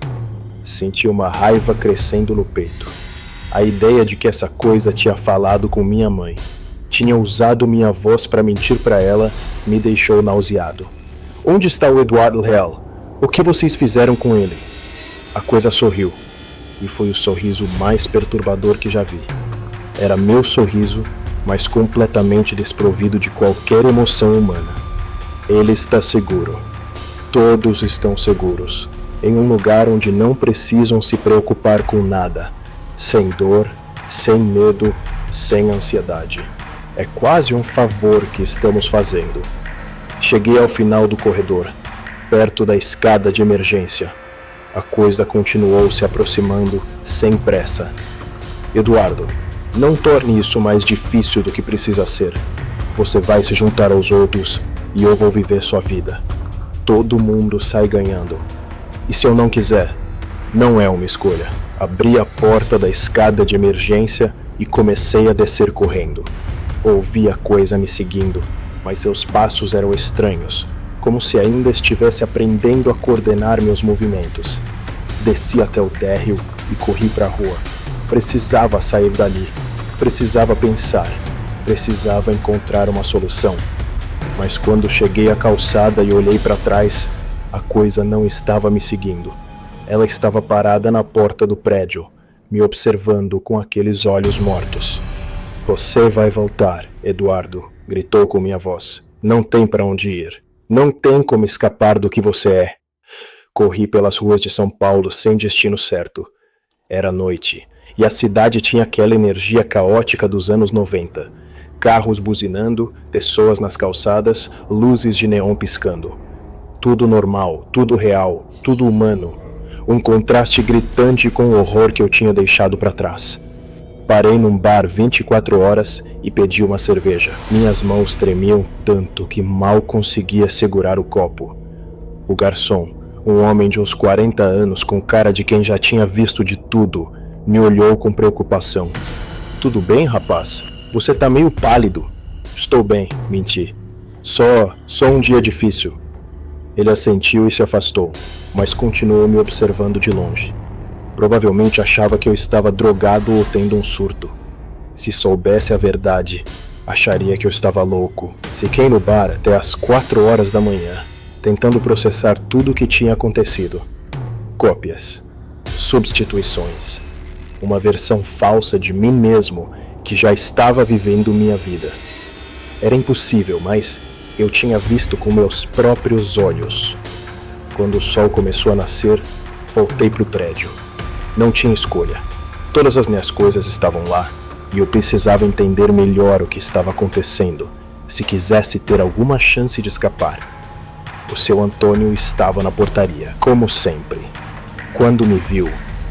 Senti uma raiva crescendo no peito. A ideia de que essa coisa tinha falado com minha mãe, tinha usado minha voz para mentir para ela, me deixou nauseado. Onde está o Eduardo real? O que vocês fizeram com ele? A coisa sorriu, e foi o sorriso mais perturbador que já vi. Era meu sorriso, mas completamente desprovido de qualquer emoção humana. Ele está seguro. Todos estão seguros, em um lugar onde não precisam se preocupar com nada, sem dor, sem medo, sem ansiedade. É quase um favor que estamos fazendo. Cheguei ao final do corredor, perto da escada de emergência. A coisa continuou se aproximando sem pressa. Eduardo, não torne isso mais difícil do que precisa ser. Você vai se juntar aos outros e eu vou viver sua vida. Todo mundo sai ganhando. E se eu não quiser? Não é uma escolha. Abri a porta da escada de emergência e comecei a descer correndo. Ouvi a coisa me seguindo, mas seus passos eram estranhos, como se ainda estivesse aprendendo a coordenar meus movimentos. Desci até o térreo e corri para a rua. Precisava sair dali. Precisava pensar. Precisava encontrar uma solução. Mas quando cheguei à calçada e olhei para trás, a coisa não estava me seguindo. Ela estava parada na porta do prédio, me observando com aqueles olhos mortos. Você vai voltar, Eduardo, gritou com minha voz. Não tem para onde ir. Não tem como escapar do que você é. Corri pelas ruas de São Paulo sem destino certo. Era noite, e a cidade tinha aquela energia caótica dos anos 90. Carros buzinando, pessoas nas calçadas, luzes de neon piscando. Tudo normal, tudo real, tudo humano. Um contraste gritante com o horror que eu tinha deixado para trás. Parei num bar 24 horas e pedi uma cerveja. Minhas mãos tremiam tanto que mal conseguia segurar o copo. O garçom, um homem de uns 40 anos com cara de quem já tinha visto de tudo, Me olhou com preocupação. Tudo bem, rapaz? Você tá meio pálido. Estou bem, menti. Só um dia difícil. Ele assentiu e se afastou, mas continuou me observando de longe. Provavelmente achava que eu estava drogado ou tendo um surto. Se soubesse a verdade, acharia que eu estava louco. Fiquei no bar até às 4 horas da manhã, tentando processar tudo o que tinha acontecido. Cópias, substituições, uma versão falsa de mim mesmo que já estava vivendo minha vida. Era impossível, mas eu tinha visto com meus próprios olhos. Quando o sol começou a nascer, voltei para o prédio. Não tinha escolha. Todas as minhas coisas estavam lá e eu precisava entender melhor o que estava acontecendo se quisesse ter alguma chance de escapar. O seu Antônio estava na portaria, como sempre. Quando me viu,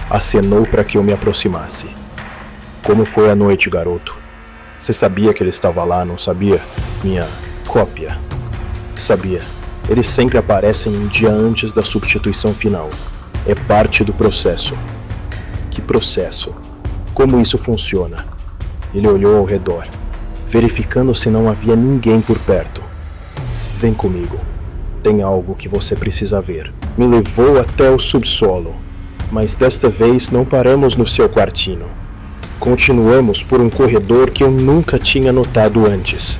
acenou para que eu me aproximasse. Como foi a noite, garoto? Você sabia que ele estava lá, não sabia? Minha cópia. Sabia. Eles sempre aparecem um dia antes da substituição final. É parte do processo. Que processo? Como isso funciona? Ele olhou ao redor, verificando se não havia ninguém por perto. Vem comigo. Tem algo que você precisa ver. Me levou até o subsolo, mas desta vez não paramos no seu quartinho. Continuamos por um corredor que eu nunca tinha notado antes,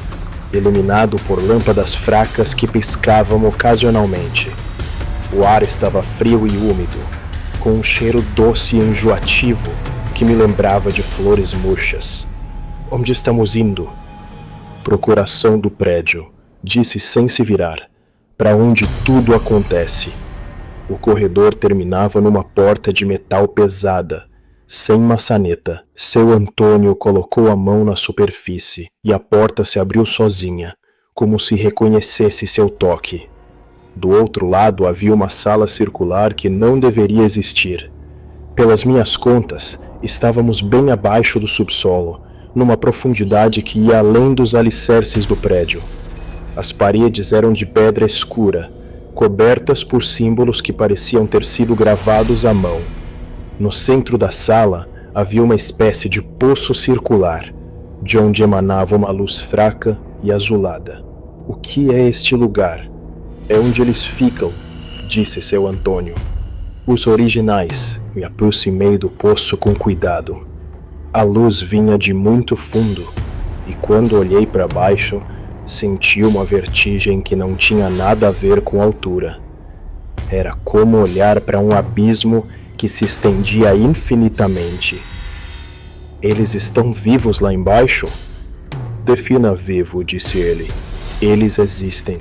iluminado por lâmpadas fracas que piscavam ocasionalmente. O ar estava frio e úmido, com um cheiro doce e enjoativo que me lembrava de flores murchas. Onde estamos indo? Procuração do prédio, disse sem se virar, para onde tudo acontece. O corredor terminava numa porta de metal pesada, sem maçaneta. Seu Antônio colocou a mão na superfície e a porta se abriu sozinha, como se reconhecesse seu toque. Do outro lado havia uma sala circular que não deveria existir. Pelas minhas contas, estávamos bem abaixo do subsolo, numa profundidade que ia além dos alicerces do prédio. As paredes eram de pedra escura, cobertas por símbolos que pareciam ter sido gravados à mão. No centro da sala havia uma espécie de poço circular, de onde emanava uma luz fraca e azulada. O que é este lugar? É onde eles ficam, disse seu Antônio. Os originais. Me aproximei do poço com cuidado. A luz vinha de muito fundo, e quando olhei para baixo, senti uma vertigem que não tinha nada a ver com altura. Era como olhar para um abismo que se estendia infinitamente. Eles estão vivos lá embaixo? Defina vivo, disse ele. Eles existem,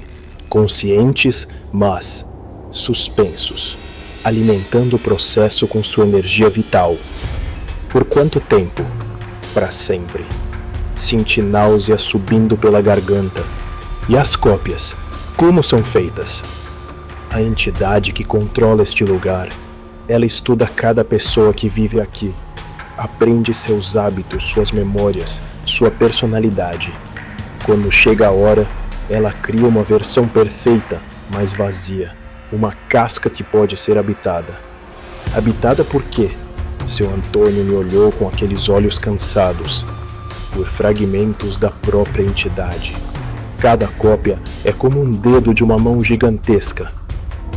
conscientes, mas suspensos, alimentando o processo com sua energia vital. Por quanto tempo? Para sempre. Senti náusea subindo pela garganta. E as cópias? Como são feitas? A entidade que controla este lugar, ela estuda cada pessoa que vive aqui. Aprende seus hábitos, suas memórias, sua personalidade. Quando chega a hora, ela cria uma versão perfeita, mas vazia. Uma casca que pode ser habitada. Habitada por quê? Seu Antônio me olhou com aqueles olhos cansados. Por fragmentos da própria entidade. Cada cópia é como um dedo de uma mão gigantesca.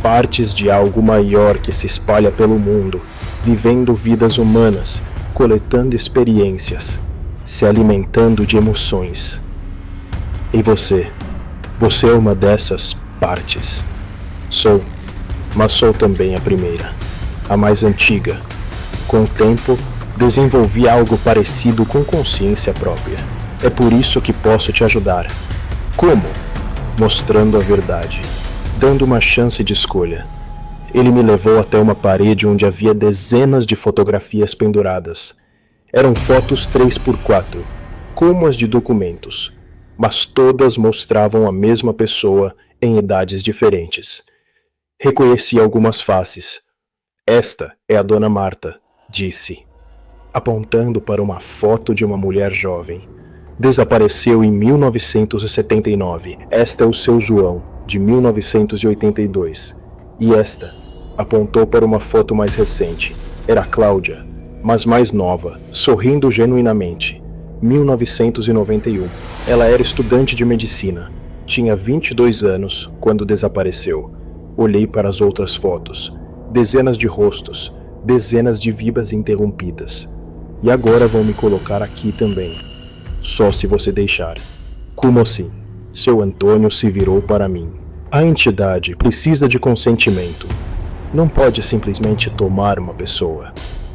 Partes de algo maior que se espalha pelo mundo, vivendo vidas humanas, coletando experiências, se alimentando de emoções. E você? Você é uma dessas partes. Sou, mas sou também a primeira, a mais antiga. Com o tempo, desenvolvi algo parecido com consciência própria. É por isso que posso te ajudar. Como? Mostrando a verdade, dando uma chance de escolha. Ele me levou até uma parede onde havia dezenas de fotografias penduradas. Eram fotos 3x4, como as de documentos, mas todas mostravam a mesma pessoa em idades diferentes. Reconheci algumas faces. Esta é a Dona Marta, disse, apontando para uma foto de uma mulher jovem. Desapareceu em 1979. Esta é o seu João, de 1982. E esta, apontou para uma foto mais recente, era Cláudia, mas mais nova, sorrindo genuinamente. 1991. Ela era estudante de medicina. Tinha 22 anos quando desapareceu. Olhei para as outras fotos. Dezenas de rostos, dezenas de vidas interrompidas. E agora vão me colocar aqui também. Só se você deixar. Como assim? Seu Antônio se virou para mim. A entidade precisa de consentimento. Não pode simplesmente tomar uma pessoa.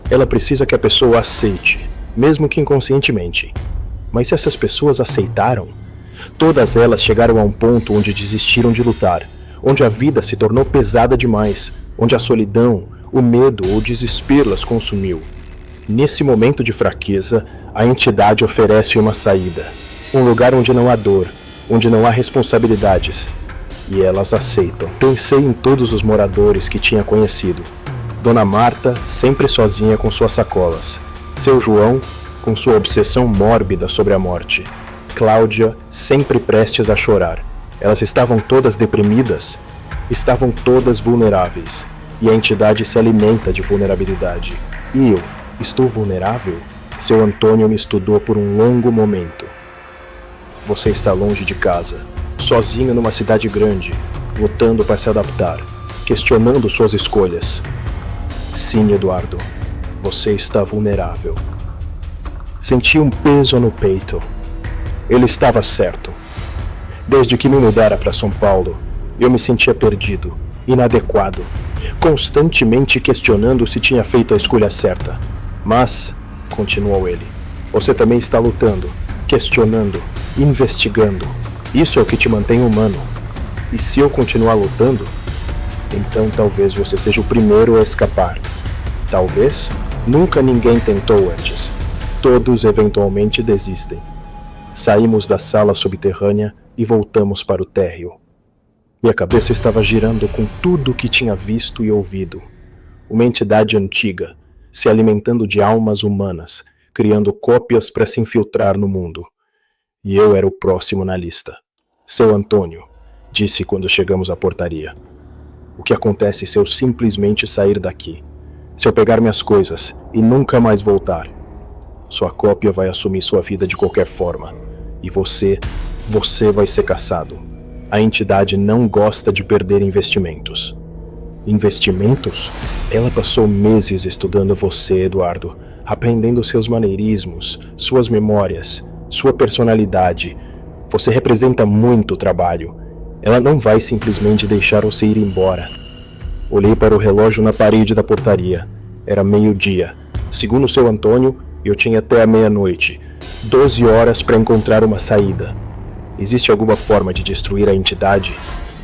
Ela precisa que a pessoa aceite, mesmo que inconscientemente. Mas se essas pessoas aceitaram, todas elas chegaram a um ponto onde desistiram de lutar, onde a vida se tornou pesada demais, onde a solidão, o medo ou o desespero as consumiu. Nesse momento de fraqueza, a entidade oferece uma saída, um lugar onde não há dor, onde não há responsabilidades. E elas aceitam. Pensei em todos os moradores que tinha conhecido. Dona Marta, sempre sozinha com suas sacolas. Seu João, com sua obsessão mórbida sobre a morte. Cláudia, sempre prestes a chorar. Elas estavam todas deprimidas, estavam todas vulneráveis. E a entidade se alimenta de vulnerabilidade. E eu, estou vulnerável? Seu Antônio me estudou por um longo momento. Você está longe de casa, sozinho numa cidade grande, lutando para se adaptar, questionando suas escolhas. Sim, Eduardo, você está vulnerável. Senti um peso no peito. Ele estava certo. Desde que me mudara para São Paulo, eu me sentia perdido, inadequado, constantemente questionando se tinha feito a escolha certa. Mas, continuou ele, você também está lutando, questionando, investigando. Isso é o que te mantém humano. E se eu continuar lutando, então talvez você seja o primeiro a escapar. Talvez nunca ninguém tentou antes. Todos eventualmente desistem. Saímos da sala subterrânea e voltamos para o térreo. Minha cabeça estava girando com tudo o que tinha visto e ouvido. Uma entidade antiga, se alimentando de almas humanas, criando cópias para se infiltrar no mundo. E eu era o próximo na lista. Seu Antônio, disse quando chegamos à portaria. O que acontece se eu simplesmente sair daqui? Se eu pegar minhas coisas e nunca mais voltar? Sua cópia vai assumir sua vida de qualquer forma. E você vai ser caçado. A entidade não gosta de perder investimentos. Investimentos? Ela passou meses estudando você, Eduardo, aprendendo seus maneirismos, suas memórias, sua personalidade. Você representa muito trabalho. Ela não vai simplesmente deixar você ir embora. Olhei para o relógio na parede da portaria. Era 12:00. Segundo seu Antônio, eu tinha até a meia-noite. 12 horas para encontrar uma saída. Existe alguma forma de destruir a entidade?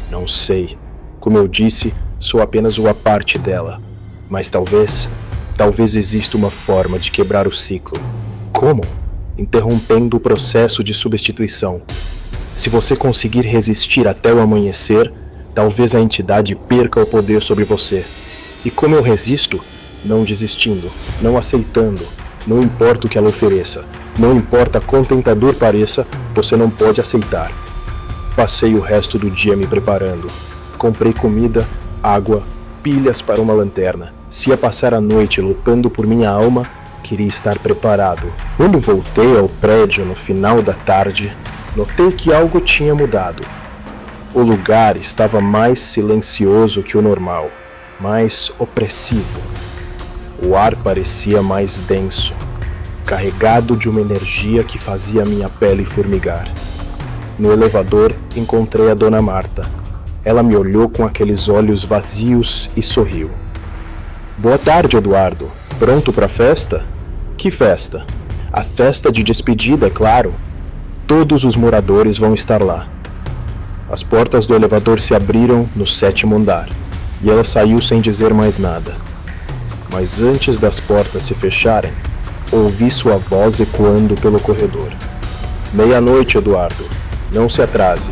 Não sei. Como eu disse, sou apenas uma parte dela. Mas talvez exista uma forma de quebrar o ciclo. Como? Interrompendo o processo de substituição. Se você conseguir resistir até o amanhecer, talvez a entidade perca o poder sobre você. E como eu resisto? Não desistindo, não aceitando, não importa o que ela ofereça, não importa quão tentador pareça, você não pode aceitar. Passei o resto do dia me preparando. Comprei comida, água, pilhas para uma lanterna. Se ia passar a noite lutando por minha alma, queria estar preparado. Quando voltei ao prédio no final da tarde, notei que algo tinha mudado. O lugar estava mais silencioso que o normal, mais opressivo. O ar parecia mais denso, carregado de uma energia que fazia minha pele formigar. No elevador, encontrei a Dona Marta. Ela me olhou com aqueles olhos vazios e sorriu. Boa tarde, Eduardo. Pronto para a festa? Que festa? A festa de despedida, é claro. Todos os moradores vão estar lá. As portas do elevador se abriram no 7º andar, e ela saiu sem dizer mais nada. Mas antes das portas se fecharem, ouvi sua voz ecoando pelo corredor. Meia-noite, Eduardo. Não se atrase.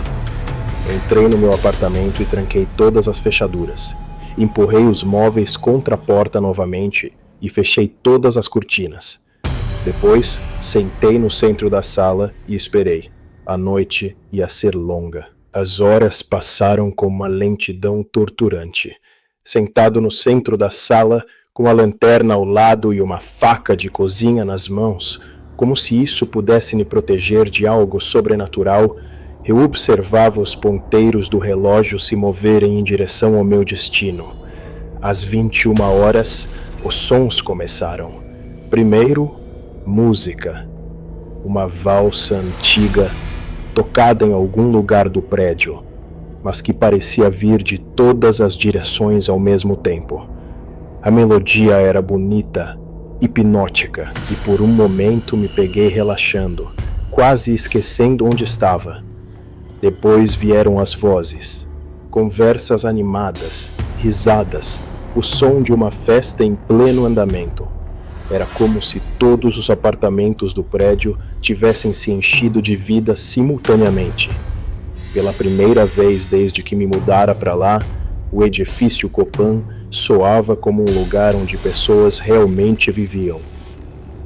Entrei no meu apartamento e tranquei todas as fechaduras. Empurrei os móveis contra a porta novamente e fechei todas as cortinas. Depois, sentei no centro da sala e esperei. A noite ia ser longa. As horas passaram com uma lentidão torturante. Sentado no centro da sala, com a lanterna ao lado e uma faca de cozinha nas mãos, como se isso pudesse me proteger de algo sobrenatural, eu observava os ponteiros do relógio se moverem em direção ao meu destino. Às 21 horas, os sons começaram. Primeiro, música. Uma valsa antiga, tocada em algum lugar do prédio, mas que parecia vir de todas as direções ao mesmo tempo. A melodia era bonita, hipnótica, e por um momento me peguei relaxando, quase esquecendo onde estava. Depois vieram as vozes, conversas animadas, risadas, o som de uma festa em pleno andamento. Era como se todos os apartamentos do prédio tivessem se enchido de vida simultaneamente. Pela primeira vez desde que me mudara para lá, o edifício Copan soava como um lugar onde pessoas realmente viviam.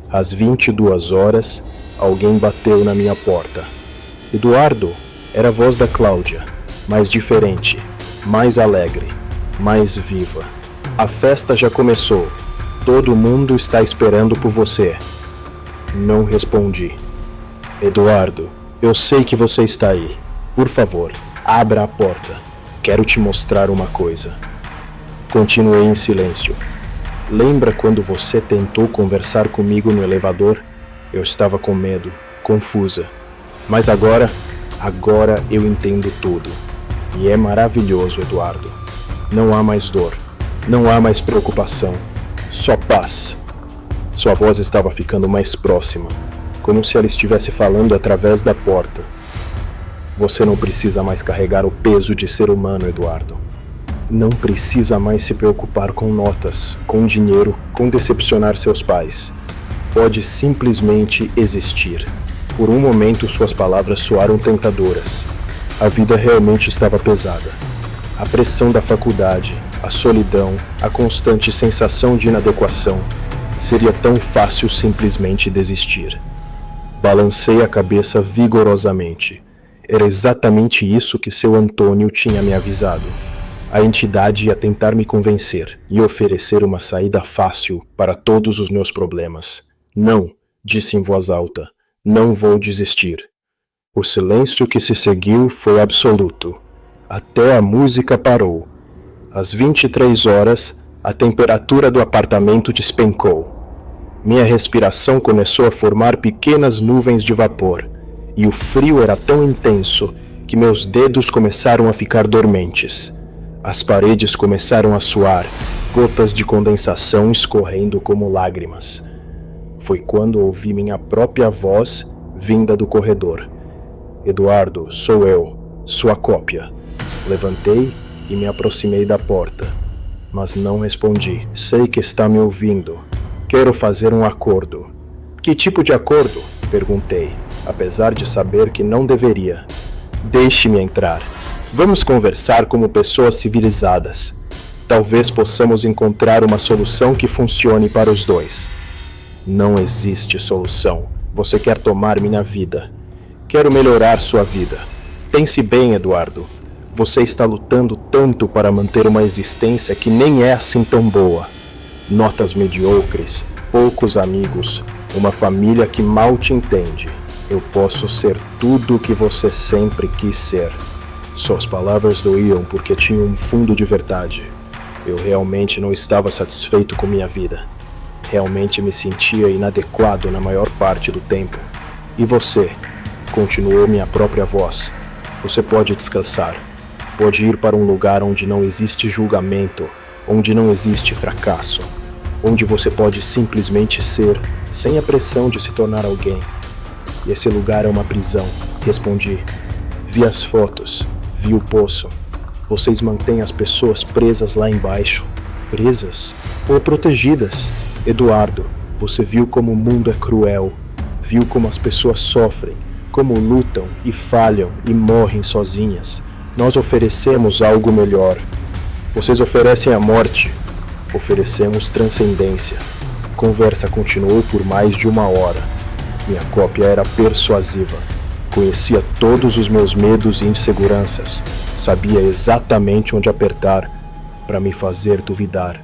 Às 22 horas, alguém bateu na minha porta. Eduardo, era a voz da Cláudia, mais diferente, mais alegre, mais viva. A festa já começou. Todo mundo está esperando por você. Não respondi. Eduardo, eu sei que você está aí. Por favor, abra a porta. Quero te mostrar uma coisa. Continuei em silêncio. Lembra quando você tentou conversar comigo no elevador? Eu estava com medo, confusa. Mas agora eu entendo tudo. E é maravilhoso, Eduardo. Não há mais dor. Não há mais preocupação. Só paz. Sua voz estava ficando mais próxima, como se ela estivesse falando através da porta. Você não precisa mais carregar o peso de ser humano, Eduardo. Não precisa mais se preocupar com notas, com dinheiro, com decepcionar seus pais. Pode simplesmente existir. Por um momento suas palavras soaram tentadoras. A vida realmente estava pesada. A pressão da faculdade, a solidão, a constante sensação de inadequação. Seria tão fácil simplesmente desistir. Balancei a cabeça vigorosamente. Era exatamente isso que seu Antônio tinha me avisado. A entidade ia tentar me convencer e oferecer uma saída fácil para todos os meus problemas. Não, disse em voz alta, não vou desistir. O silêncio que se seguiu foi absoluto. Até a música parou. Às 23 horas, a temperatura do apartamento despencou. Minha respiração começou a formar pequenas nuvens de vapor, e o frio era tão intenso que meus dedos começaram a ficar dormentes. As paredes começaram a suar, gotas de condensação escorrendo como lágrimas. Foi quando ouvi minha própria voz vinda do corredor. Eduardo, sou eu, sua cópia. Levantei e me aproximei da porta, mas não respondi. Sei que está me ouvindo. Quero fazer um acordo. Que tipo de acordo? Perguntei, apesar de saber que não deveria. Deixe-me entrar. Vamos conversar como pessoas civilizadas. Talvez possamos encontrar uma solução que funcione para os dois. Não existe solução. Você quer tomar minha vida. Quero melhorar sua vida. Pense bem, Eduardo. Você está lutando tanto para manter uma existência que nem é assim tão boa. Notas medíocres, poucos amigos, uma família que mal te entende. Eu posso ser tudo o que você sempre quis ser. Suas palavras doíam porque tinham um fundo de verdade. Eu realmente não estava satisfeito com minha vida. Realmente me sentia inadequado na maior parte do tempo. E você? Continuou minha própria voz. Você pode descansar. Pode ir para um lugar onde não existe julgamento, onde não existe fracasso, onde você pode simplesmente ser, sem a pressão de se tornar alguém. E esse lugar é uma prisão, respondi. Vi as fotos, vi o poço. Vocês mantêm as pessoas presas lá embaixo. Presas? Ou protegidas? Eduardo, você viu como o mundo é cruel. Viu como as pessoas sofrem, como lutam e falham e morrem sozinhas. Nós oferecemos algo melhor. Vocês oferecem a morte. Oferecemos transcendência. A conversa continuou por mais de 1 hora. Minha cópia era persuasiva. Conhecia todos os meus medos e inseguranças. Sabia exatamente onde apertar para me fazer duvidar.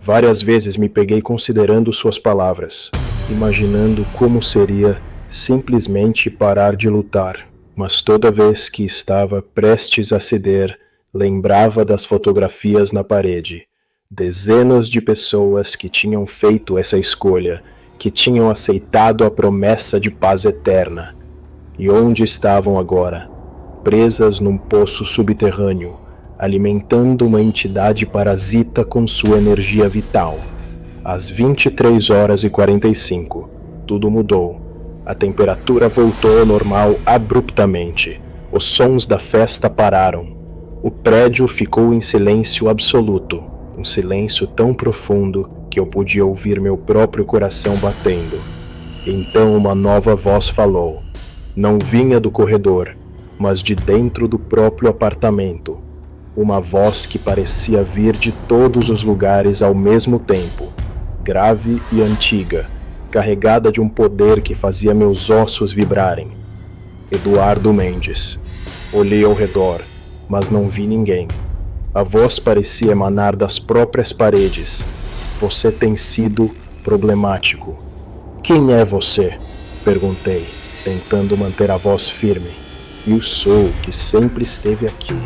Várias vezes me peguei considerando suas palavras, imaginando como seria simplesmente parar de lutar. Mas toda vez que estava prestes a ceder, lembrava das fotografias na parede. Dezenas de pessoas que tinham feito essa escolha, que tinham aceitado a promessa de paz eterna. E onde estavam agora? Presas num poço subterrâneo, alimentando uma entidade parasita com sua energia vital. Às 23h45, tudo mudou. A temperatura voltou ao normal abruptamente. Os sons da festa pararam. O prédio ficou em silêncio absoluto, um silêncio tão profundo que eu podia ouvir meu próprio coração batendo. Então uma nova voz falou. Não vinha do corredor, mas de dentro do próprio apartamento. Uma voz que parecia vir de todos os lugares ao mesmo tempo, grave e antiga, carregada de um poder que fazia meus ossos vibrarem. Eduardo Mendes. Olhei ao redor, mas não vi ninguém. A voz parecia emanar das próprias paredes. Você tem sido problemático. Quem é você? Perguntei, tentando manter a voz firme. Eu sou o que sempre esteve aqui.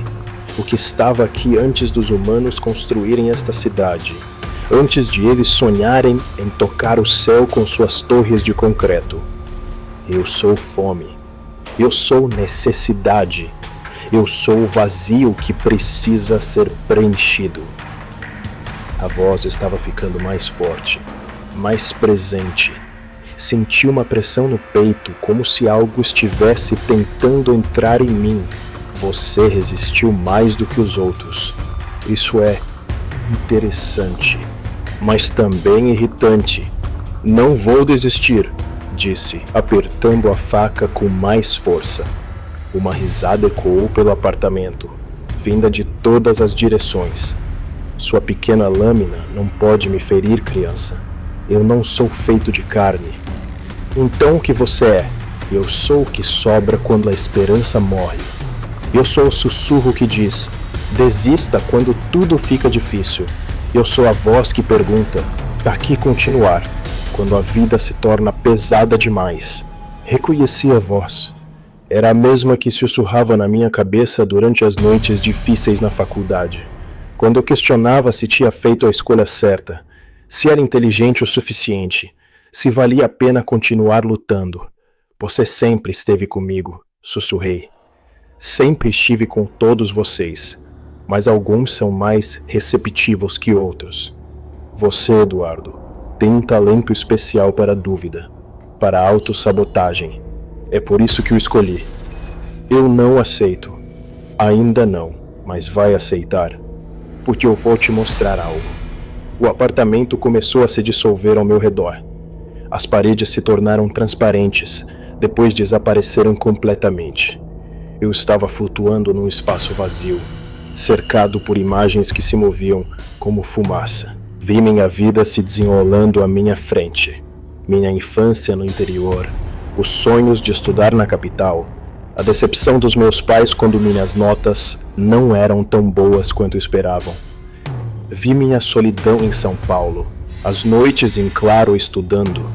O que estava aqui antes dos humanos construírem esta cidade. Antes de eles sonharem em tocar o céu com suas torres de concreto. Eu sou fome. Eu sou necessidade. Eu sou o vazio que precisa ser preenchido. A voz estava ficando mais forte, mais presente. Senti uma pressão no peito, como se algo estivesse tentando entrar em mim. Você resistiu mais do que os outros. Isso é interessante, mas também irritante. Não vou desistir, disse, apertando a faca com mais força. Uma risada ecoou pelo apartamento, vinda de todas as direções. Sua pequena lâmina não pode me ferir, criança. Eu não sou feito de carne. Então o que você é? Eu sou o que sobra quando a esperança morre. Eu sou o sussurro que diz, desista quando tudo fica difícil. Eu sou a voz que pergunta, para que continuar, quando a vida se torna pesada demais. Reconheci a voz. Era a mesma que sussurrava na minha cabeça durante as noites difíceis na faculdade. Quando eu questionava se tinha feito a escolha certa, se era inteligente o suficiente, se valia a pena continuar lutando. Você sempre esteve comigo, sussurrei. Sempre estive com todos vocês, mas alguns são mais receptivos que outros. Você, Eduardo, tem um talento especial para a dúvida, para a autossabotagem. É por isso que o escolhi. Eu não aceito. Ainda não, mas vai aceitar. Porque eu vou te mostrar algo. O apartamento começou a se dissolver ao meu redor. As paredes se tornaram transparentes, depois desapareceram completamente. Eu estava flutuando num espaço vazio, cercado por imagens que se moviam como fumaça. Vi minha vida se desenrolando à minha frente. Minha infância no interior, os sonhos de estudar na capital, a decepção dos meus pais quando minhas notas não eram tão boas quanto esperavam. Vi minha solidão em São Paulo, as noites em claro estudando,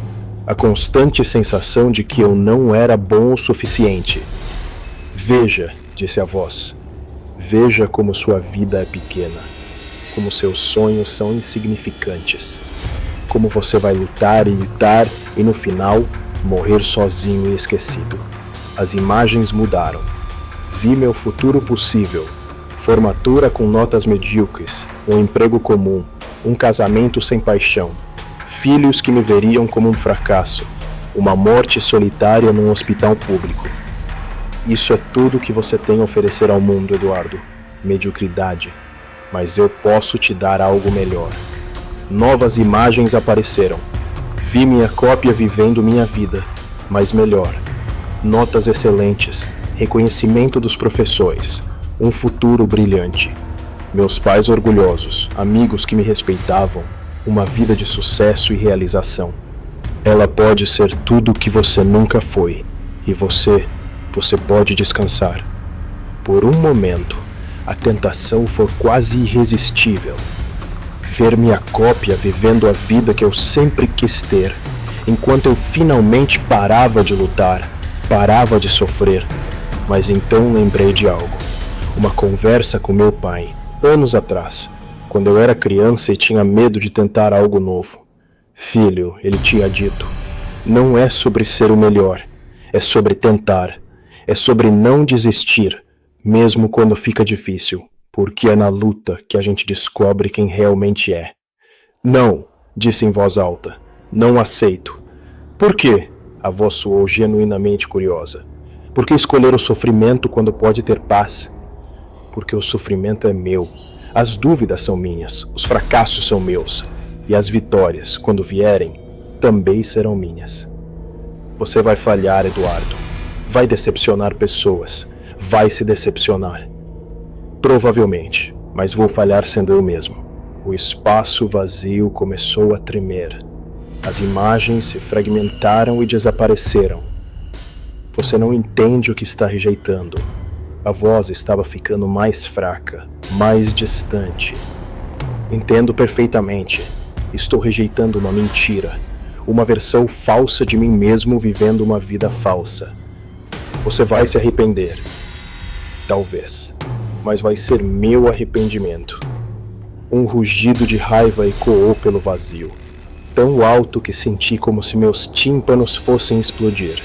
a constante sensação de que eu não era bom o suficiente. Veja, disse a voz, veja como sua vida é pequena, como seus sonhos são insignificantes, como você vai lutar e no final morrer sozinho e esquecido. As imagens mudaram. Vi meu futuro possível, formatura com notas medíocres, um emprego comum, um casamento sem paixão, filhos que me veriam como um fracasso, uma morte solitária num hospital público. Isso é tudo que você tem a oferecer ao mundo, Eduardo. Mediocridade. Mas eu posso te dar algo melhor. Novas imagens apareceram. Vi minha cópia vivendo minha vida, mas melhor. Notas excelentes, reconhecimento dos professores, um futuro brilhante. Meus pais orgulhosos, amigos que me respeitavam, uma vida de sucesso e realização. Ela pode ser tudo o que você nunca foi, e você pode descansar. Por um momento, a tentação foi quase irresistível. Ver minha cópia vivendo a vida que eu sempre quis ter, enquanto eu finalmente parava de lutar, parava de sofrer. Mas então lembrei de algo. Uma conversa com meu pai, anos atrás, quando eu era criança e tinha medo de tentar algo novo. Filho, ele tinha dito, não é sobre ser o melhor, é sobre tentar, é sobre não desistir, mesmo quando fica difícil, porque é na luta que a gente descobre quem realmente é. Não, disse em voz alta, não aceito. Por quê? A voz soou genuinamente curiosa. Por que escolher o sofrimento quando pode ter paz? Porque o sofrimento é meu, as dúvidas são minhas, os fracassos são meus, e as vitórias, quando vierem, também serão minhas. Você vai falhar, Eduardo. Vai decepcionar pessoas. Vai se decepcionar. Provavelmente, mas vou falhar sendo eu mesmo. O espaço vazio começou a tremer. As imagens se fragmentaram e desapareceram. Você não entende o que está rejeitando. A voz estava ficando mais fraca, mais distante. Entendo perfeitamente. Estou rejeitando uma mentira, uma versão falsa de mim mesmo vivendo uma vida falsa. Você vai se arrepender. Talvez. Mas vai ser meu arrependimento. Um rugido de raiva ecoou pelo vazio, tão alto que senti como se meus tímpanos fossem explodir.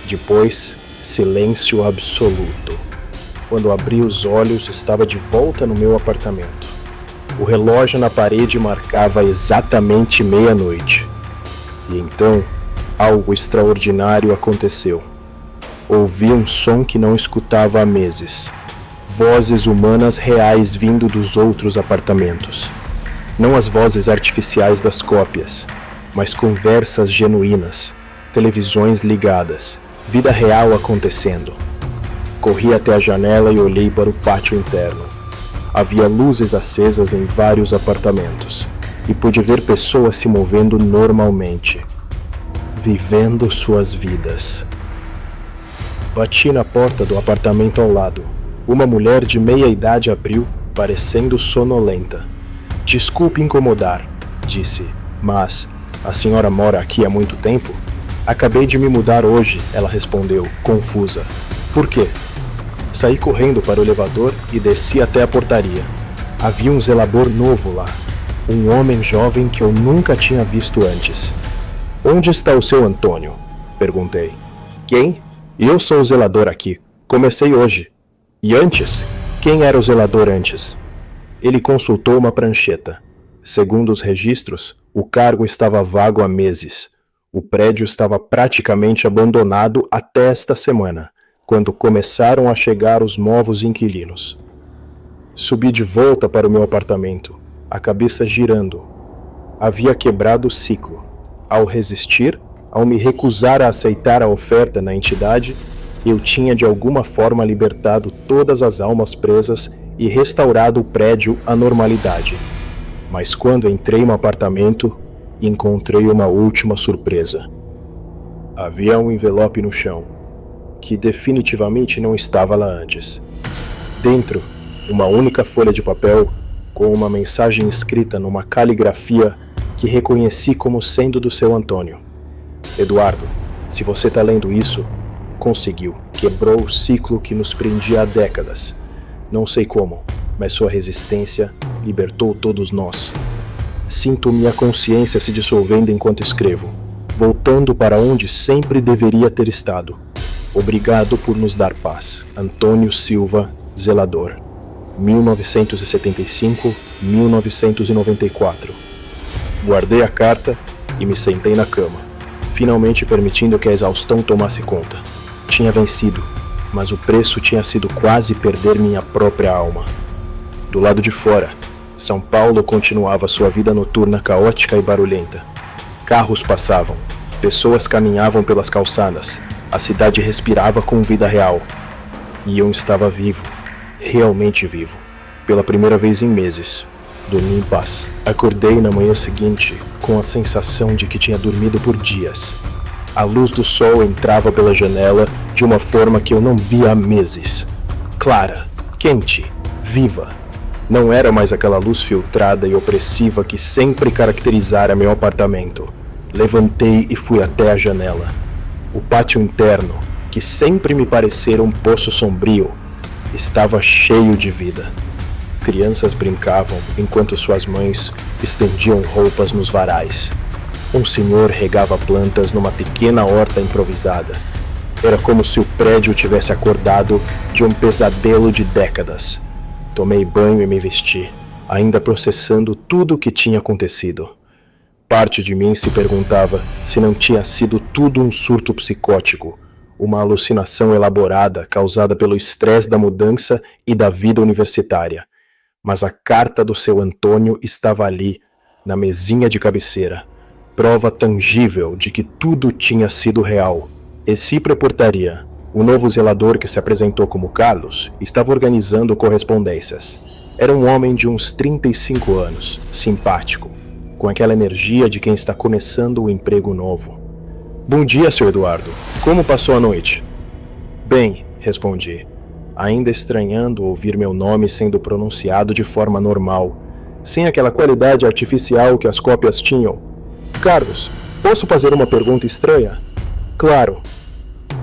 Depois, silêncio absoluto. Quando abri os olhos, estava de volta no meu apartamento. O relógio na parede marcava exatamente meia-noite. E então, algo extraordinário aconteceu. Ouvi um som que não escutava há meses. Vozes humanas reais vindo dos outros apartamentos. Não as vozes artificiais das cópias, mas conversas genuínas, televisões ligadas, vida real acontecendo. Corri até a janela e olhei para o pátio interno. Havia luzes acesas em vários apartamentos, e pude ver pessoas se movendo normalmente, vivendo suas vidas. Bati na porta do apartamento ao lado. Uma mulher de meia-idade abriu, parecendo sonolenta. Desculpe incomodar, disse, mas a senhora mora aqui há muito tempo? Acabei de me mudar hoje, ela respondeu, confusa. Por quê? Saí correndo para o elevador e desci até a portaria. Havia um zelador novo lá, um homem jovem que eu nunca tinha visto antes. Onde está o seu Antônio? Perguntei. Quem? Eu sou o zelador aqui. Comecei hoje. E antes? Quem era o zelador antes? Ele consultou uma prancheta. Segundo os registros, o cargo estava vago há meses. O prédio estava praticamente abandonado até esta semana, quando começaram a chegar os novos inquilinos. Subi de volta para o meu apartamento, a cabeça girando. Havia quebrado o ciclo. Ao resistir, ao me recusar a aceitar a oferta na entidade, eu tinha de alguma forma libertado todas as almas presas e restaurado o prédio à normalidade. Mas quando entrei no apartamento, encontrei uma última surpresa. Havia um envelope no chão, que definitivamente não estava lá antes. Dentro, uma única folha de papel com uma mensagem escrita numa caligrafia que reconheci como sendo do seu Antônio. Eduardo, se você está lendo isso, conseguiu, quebrou o ciclo que nos prendia há décadas. Não sei como, mas sua resistência libertou todos nós. Sinto minha consciência se dissolvendo enquanto escrevo, voltando para onde sempre deveria ter estado. Obrigado por nos dar paz. Antônio Silva, zelador. 1975-1994. Guardei a carta e me sentei na cama, finalmente permitindo que a exaustão tomasse conta. Tinha vencido, mas o preço tinha sido quase perder minha própria alma. Do lado de fora, São Paulo continuava sua vida noturna caótica e barulhenta. Carros passavam, pessoas caminhavam pelas calçadas, a cidade respirava com vida real. E eu estava vivo, realmente vivo, pela primeira vez em meses. Dormi em paz. Acordei na manhã seguinte com a sensação de que tinha dormido por dias. A luz do sol entrava pela janela de uma forma que eu não via há meses. Clara, quente, viva. Não era mais aquela luz filtrada e opressiva que sempre caracterizara meu apartamento. Levantei e fui até a janela. O pátio interno, que sempre me parecera um poço sombrio, estava cheio de vida. Crianças brincavam enquanto suas mães estendiam roupas nos varais. Um senhor regava plantas numa pequena horta improvisada. Era como se o prédio tivesse acordado de um pesadelo de décadas. Tomei banho e me vesti, ainda processando tudo o que tinha acontecido. Parte de mim se perguntava se não tinha sido tudo um surto psicótico, uma alucinação elaborada causada pelo estresse da mudança e da vida universitária. Mas a carta do seu Antônio estava ali, na mesinha de cabeceira, prova tangível de que tudo tinha sido real. E Cipra Portaria, o novo zelador que se apresentou como Carlos, estava organizando correspondências. Era um homem de uns 35 anos, simpático, com aquela energia de quem está começando um emprego novo. Bom dia, Sr. Eduardo. Como passou a noite? Bem, respondi, ainda estranhando ouvir meu nome sendo pronunciado de forma normal, sem aquela qualidade artificial que as cópias tinham. Carlos, posso fazer uma pergunta estranha? Claro.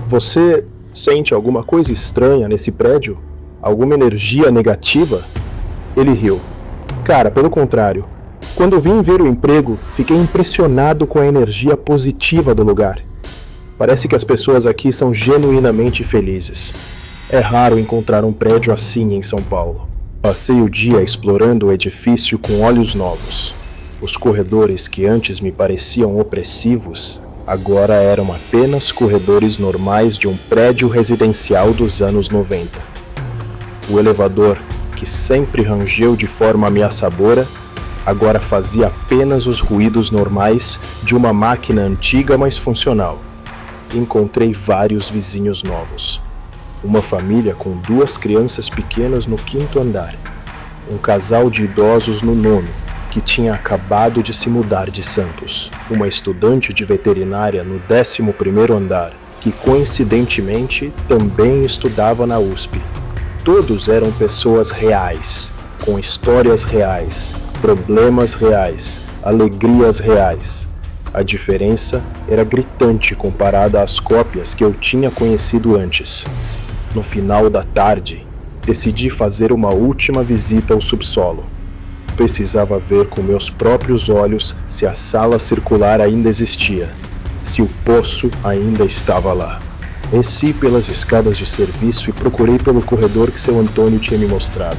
Você sente alguma coisa estranha nesse prédio? Alguma energia negativa? Ele riu. Cara, pelo contrário. Quando vim ver o emprego, fiquei impressionado com a energia positiva do lugar. Parece que as pessoas aqui são genuinamente felizes. É raro encontrar um prédio assim em São Paulo. Passei o dia explorando o edifício com olhos novos. Os corredores que antes me pareciam opressivos, agora eram apenas corredores normais de um prédio residencial dos anos 90. O elevador, que sempre rangeu de forma ameaçadora, agora fazia apenas os ruídos normais de uma máquina antiga, mas funcional. Encontrei vários vizinhos novos. Uma família com 2 crianças pequenas no 5º andar. Um casal de idosos no 9º, que tinha acabado de se mudar de Santos. Uma estudante de veterinária no 11º andar, que coincidentemente também estudava na USP. Todos eram pessoas reais, com histórias reais, problemas reais, alegrias reais. A diferença era gritante comparada às cópias que eu tinha conhecido antes. No final da tarde, decidi fazer uma última visita ao subsolo. Precisava ver com meus próprios olhos se a sala circular ainda existia, se o poço ainda estava lá. Desci pelas escadas de serviço e procurei pelo corredor que seu Antônio tinha me mostrado.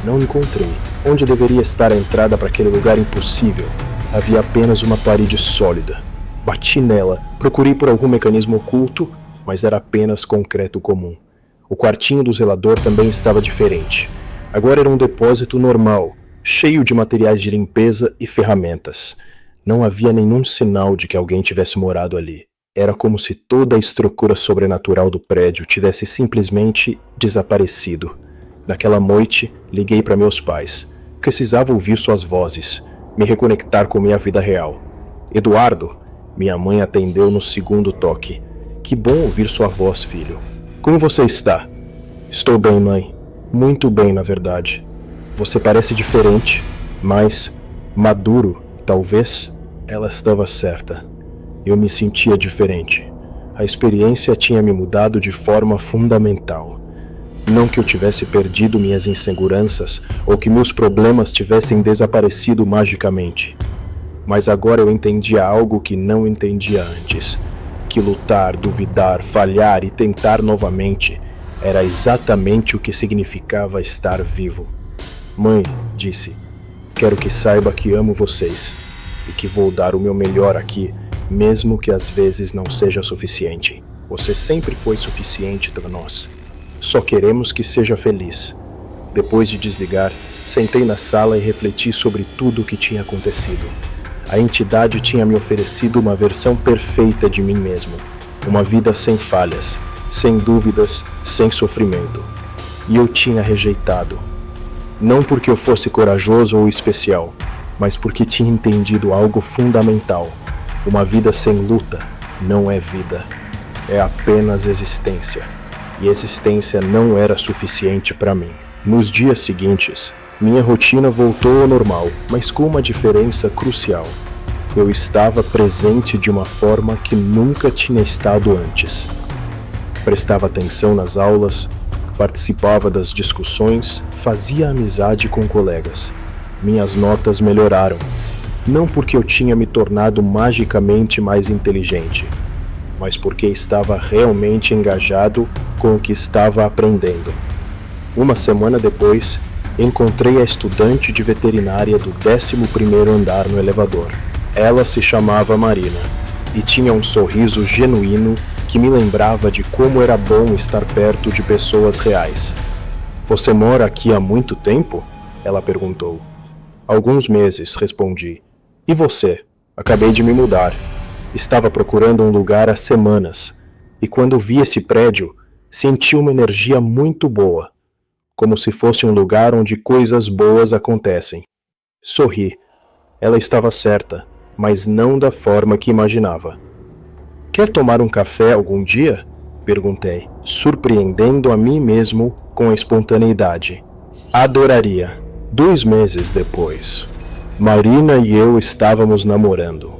Não encontrei. Onde deveria estar a entrada para aquele lugar impossível? Havia apenas uma parede sólida. Bati nela, procurei por algum mecanismo oculto, mas era apenas concreto comum. O quartinho do zelador também estava diferente. Agora era um depósito normal, cheio de materiais de limpeza e ferramentas. Não havia nenhum sinal de que alguém tivesse morado ali. Era como se toda a estrutura sobrenatural do prédio tivesse simplesmente desaparecido. Naquela noite, liguei para meus pais. Precisava ouvir suas vozes, me reconectar com minha vida real. Eduardo, minha mãe atendeu no 2º toque. Que bom ouvir sua voz, filho. Como você está? Estou bem, mãe. Muito bem, na verdade. Você parece diferente, mas maduro, talvez. Ela estava certa. Eu me sentia diferente. A experiência tinha me mudado de forma fundamental. Não que eu tivesse perdido minhas inseguranças ou que meus problemas tivessem desaparecido magicamente. Mas agora eu entendia algo que não entendia antes. Que lutar, duvidar, falhar e tentar novamente era exatamente o que significava estar vivo. Mãe, disse, quero que saiba que amo vocês e que vou dar o meu melhor aqui, mesmo que às vezes não seja suficiente. Você sempre foi suficiente para nós. Só queremos que seja feliz. Depois de desligar, sentei na sala e refleti sobre tudo o que tinha acontecido. A entidade tinha me oferecido uma versão perfeita de mim mesmo. Uma vida sem falhas, sem dúvidas, sem sofrimento. E eu tinha rejeitado. Não porque eu fosse corajoso ou especial, mas porque tinha entendido algo fundamental. Uma vida sem luta não é vida. É apenas existência. E existência não era suficiente para mim. Nos dias seguintes, Minha rotina voltou ao normal, mas com uma diferença crucial. Eu estava presente de uma forma que nunca tinha estado antes. Prestava atenção nas aulas, participava das discussões, fazia amizade com colegas. Minhas notas melhoraram, não porque eu tinha me tornado magicamente mais inteligente, mas porque estava realmente engajado com o que estava aprendendo. Uma semana depois, encontrei a estudante de veterinária do 11º andar no elevador. Ela se chamava Marina e tinha um sorriso genuíno que me lembrava de como era bom estar perto de pessoas reais. "Você mora aqui há muito tempo?" ela perguntou. "Alguns meses", respondi. "E você?" "Acabei de me mudar. Estava procurando um lugar há semanas, e quando vi esse prédio, senti uma energia muito boa, como se fosse um lugar onde coisas boas acontecem." Sorri. Ela estava certa, mas não da forma que imaginava. "Quer tomar um café algum dia?" perguntei, surpreendendo a mim mesmo com a espontaneidade. "Adoraria." 2 meses depois, Marina e eu estávamos namorando.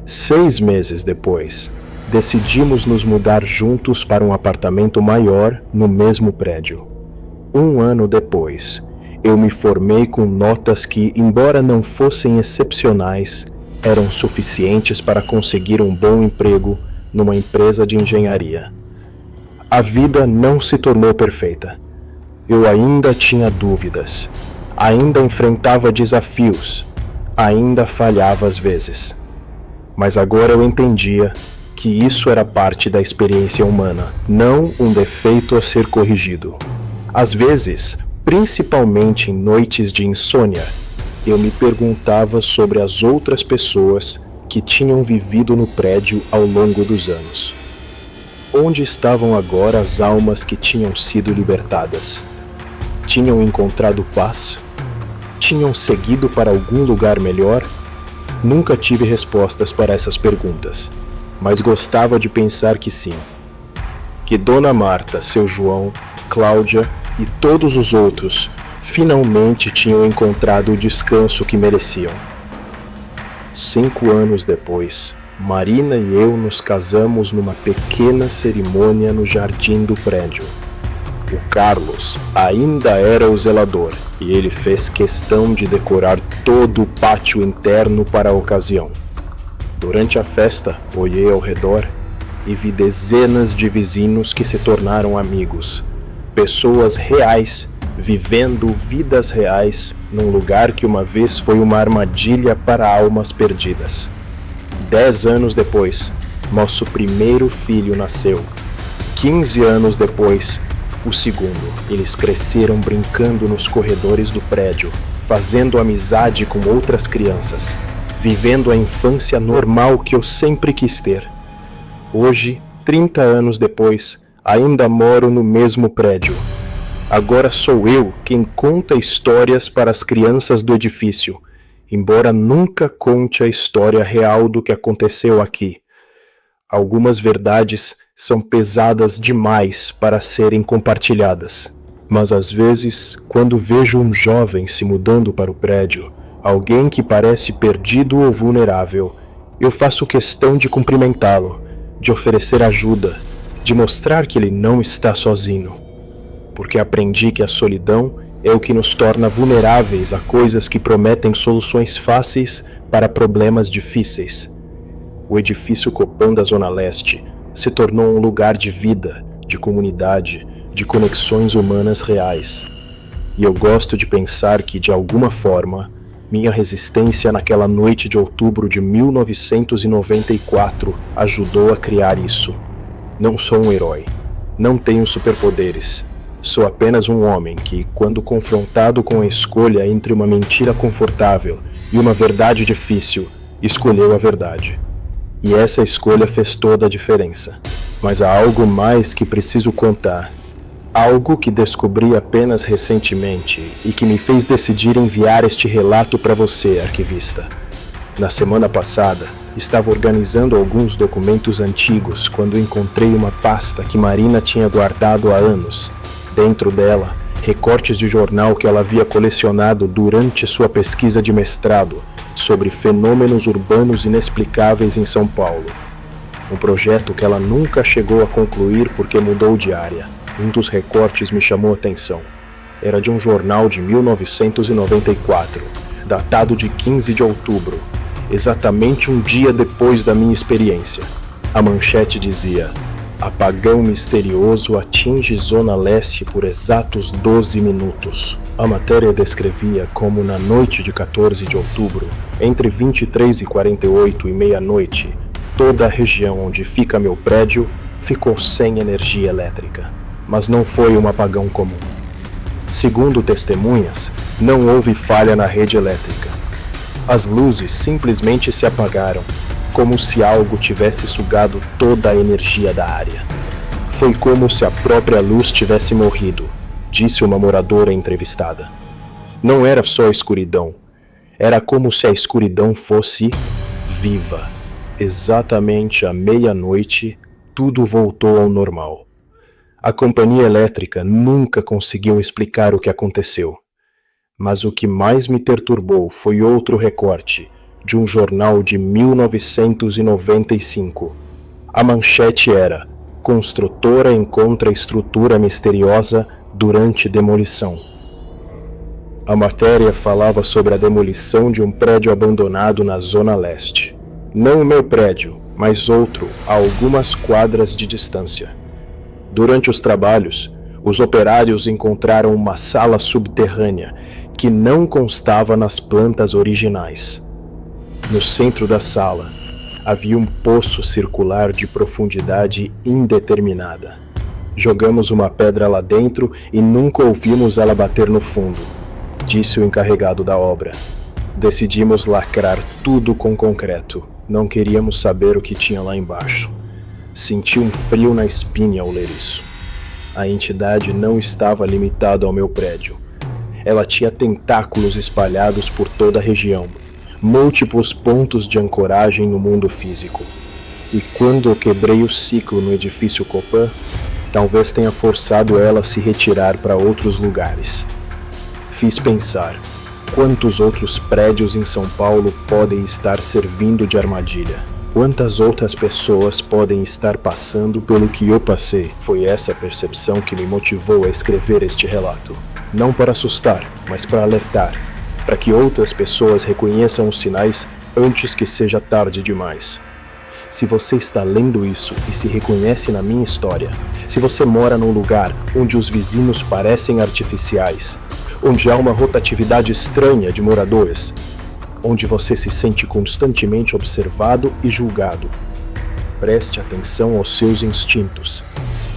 6 meses depois, decidimos nos mudar juntos para um apartamento maior no mesmo prédio. 1 ano depois, eu me formei com notas que, embora não fossem excepcionais, eram suficientes para conseguir um bom emprego numa empresa de engenharia. A vida não se tornou perfeita. Eu ainda tinha dúvidas, ainda enfrentava desafios, ainda falhava às vezes. Mas agora eu entendia que isso era parte da experiência humana, não um defeito a ser corrigido. Às vezes, principalmente em noites de insônia, eu me perguntava sobre as outras pessoas que tinham vivido no prédio ao longo dos anos. Onde estavam agora as almas que tinham sido libertadas? Tinham encontrado paz? Tinham seguido para algum lugar melhor? Nunca tive respostas para essas perguntas, mas gostava de pensar que sim. Que Dona Marta, seu João, Cláudia e todos os outros finalmente tinham encontrado o descanso que mereciam. 5 anos depois, Marina e eu nos casamos numa pequena cerimônia no jardim do prédio. O Carlos ainda era o zelador, e ele fez questão de decorar todo o pátio interno para a ocasião. Durante a festa, olhei ao redor e vi dezenas de vizinhos que se tornaram amigos. Pessoas reais, vivendo vidas reais, num lugar que uma vez foi uma armadilha para almas perdidas. 10 anos depois, nosso primeiro filho nasceu. 15 anos depois, o segundo. Eles cresceram brincando nos corredores do prédio, fazendo amizade com outras crianças, vivendo a infância normal que eu sempre quis ter. Hoje, 30 anos depois, ainda moro no mesmo prédio. Agora sou eu quem conta histórias para as crianças do edifício, embora nunca conte a história real do que aconteceu aqui. Algumas verdades são pesadas demais para serem compartilhadas. Mas às vezes, quando vejo um jovem se mudando para o prédio, alguém que parece perdido ou vulnerável, eu faço questão de cumprimentá-lo, de oferecer ajuda, de mostrar que ele não está sozinho. Porque aprendi que a solidão é o que nos torna vulneráveis a coisas que prometem soluções fáceis para problemas difíceis. O edifício Copan da Zona Leste se tornou um lugar de vida, de comunidade, de conexões humanas reais. E eu gosto de pensar que, de alguma forma, minha resistência naquela noite de outubro de 1994 ajudou a criar isso. Não sou um herói. Não tenho superpoderes. Sou apenas um homem que, quando confrontado com a escolha entre uma mentira confortável e uma verdade difícil, escolheu a verdade. E essa escolha fez toda a diferença. Mas há algo mais que preciso contar. Algo que descobri apenas recentemente e que me fez decidir enviar este relato para você, arquivista. Na semana passada, estava organizando alguns documentos antigos quando encontrei uma pasta que Marina tinha guardado há anos. Dentro dela, recortes de jornal que ela havia colecionado durante sua pesquisa de mestrado sobre fenômenos urbanos inexplicáveis em São Paulo. Um projeto que ela nunca chegou a concluir porque mudou de área. Um dos recortes me chamou a atenção. Era de um jornal de 1994, datado de 15 de outubro, exatamente um dia depois da minha experiência. A manchete dizia: apagão misterioso atinge Zona Leste por exatos 12 minutos. A matéria descrevia como na noite de 14 de outubro, entre 23h48 e meia-noite, toda a região onde fica meu prédio ficou sem energia elétrica. Mas não foi um apagão comum. Segundo testemunhas, não houve falha na rede elétrica. As luzes simplesmente se apagaram, como se algo tivesse sugado toda a energia da área. Foi como se a própria luz tivesse morrido, disse uma moradora entrevistada. Não era só escuridão, era como se a escuridão fosse viva. Exatamente à meia-noite, tudo voltou ao normal. A companhia elétrica nunca conseguiu explicar o que aconteceu. Mas o que mais me perturbou foi outro recorte, de um jornal de 1995. A manchete era: construtora encontra estrutura misteriosa durante demolição. A matéria falava sobre a demolição de um prédio abandonado na Zona Leste. Não o meu prédio, mas outro a algumas quadras de distância. Durante os trabalhos, os operários encontraram uma sala subterrânea que não constava nas plantas originais. No centro da sala, havia um poço circular de profundidade indeterminada. Jogamos uma pedra lá dentro e nunca ouvimos ela bater no fundo, disse o encarregado da obra. Decidimos lacrar tudo com concreto. Não queríamos saber o que tinha lá embaixo. Senti um frio na espinha ao ler isso. A entidade não estava limitada ao meu prédio. Ela tinha tentáculos espalhados por toda a região, múltiplos pontos de ancoragem no mundo físico. E quando eu quebrei o ciclo no edifício Copan, talvez tenha forçado ela a se retirar para outros lugares. Fiz pensar, quantos outros prédios em São Paulo podem estar servindo de armadilha? Quantas outras pessoas podem estar passando pelo que eu passei? Foi essa percepção que me motivou a escrever este relato. Não para assustar, mas para alertar, para que outras pessoas reconheçam os sinais antes que seja tarde demais. Se você está lendo isso e se reconhece na minha história, se você mora num lugar onde os vizinhos parecem artificiais, onde há uma rotatividade estranha de moradores, onde você se sente constantemente observado e julgado, preste atenção aos seus instintos.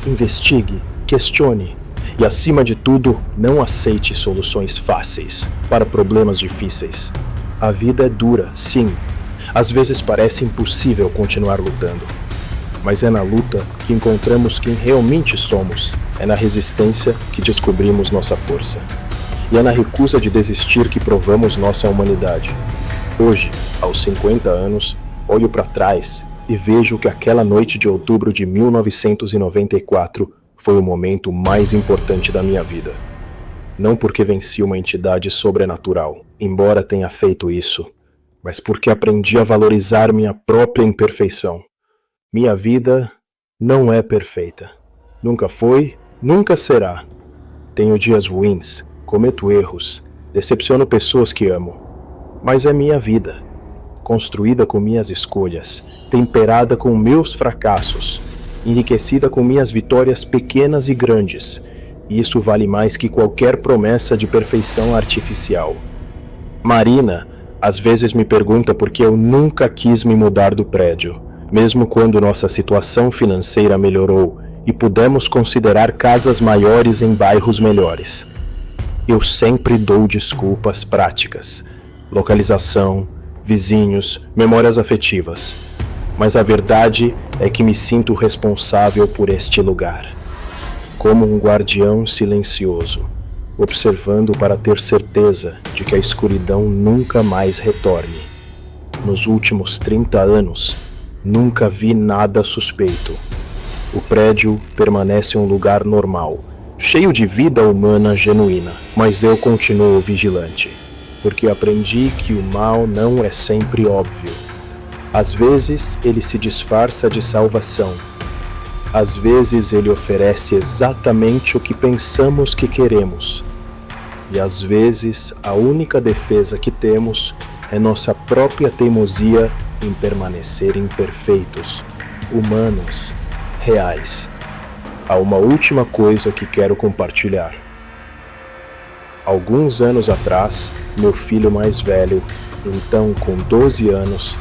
Investigue, questione e, acima de tudo, não aceite soluções fáceis para problemas difíceis. A vida é dura, sim. Às vezes parece impossível continuar lutando. Mas é na luta que encontramos quem realmente somos. É na resistência que descobrimos nossa força. E é na recusa de desistir que provamos nossa humanidade. Hoje, aos 50 anos, olho para trás e vejo que aquela noite de outubro de 1994 foi o momento mais importante da minha vida. Não porque venci uma entidade sobrenatural, embora tenha feito isso, mas porque aprendi a valorizar minha própria imperfeição. Minha vida não é perfeita. Nunca foi, nunca será. Tenho dias ruins, cometo erros, decepciono pessoas que amo. Mas é minha vida, construída com minhas escolhas, temperada com meus fracassos, enriquecida com minhas vitórias pequenas e grandes. E isso vale mais que qualquer promessa de perfeição artificial. Marina, às vezes me pergunta por que eu nunca quis me mudar do prédio, mesmo quando nossa situação financeira melhorou e pudemos considerar casas maiores em bairros melhores. Eu sempre dou desculpas práticas, localização, vizinhos, memórias afetivas. Mas a verdade é que me sinto responsável por este lugar, como um guardião silencioso, observando para ter certeza de que a escuridão nunca mais retorne. Nos últimos 30 anos, nunca vi nada suspeito. O prédio permanece um lugar normal, cheio de vida humana genuína, mas eu continuo vigilante, porque aprendi que o mal não é sempre óbvio. Às vezes ele se disfarça de salvação. Às vezes ele oferece exatamente o que pensamos que queremos. E às vezes a única defesa que temos é nossa própria teimosia em permanecer imperfeitos, humanos, reais. Há uma última coisa que quero compartilhar. Alguns anos atrás, meu filho mais velho, então com 12 anos,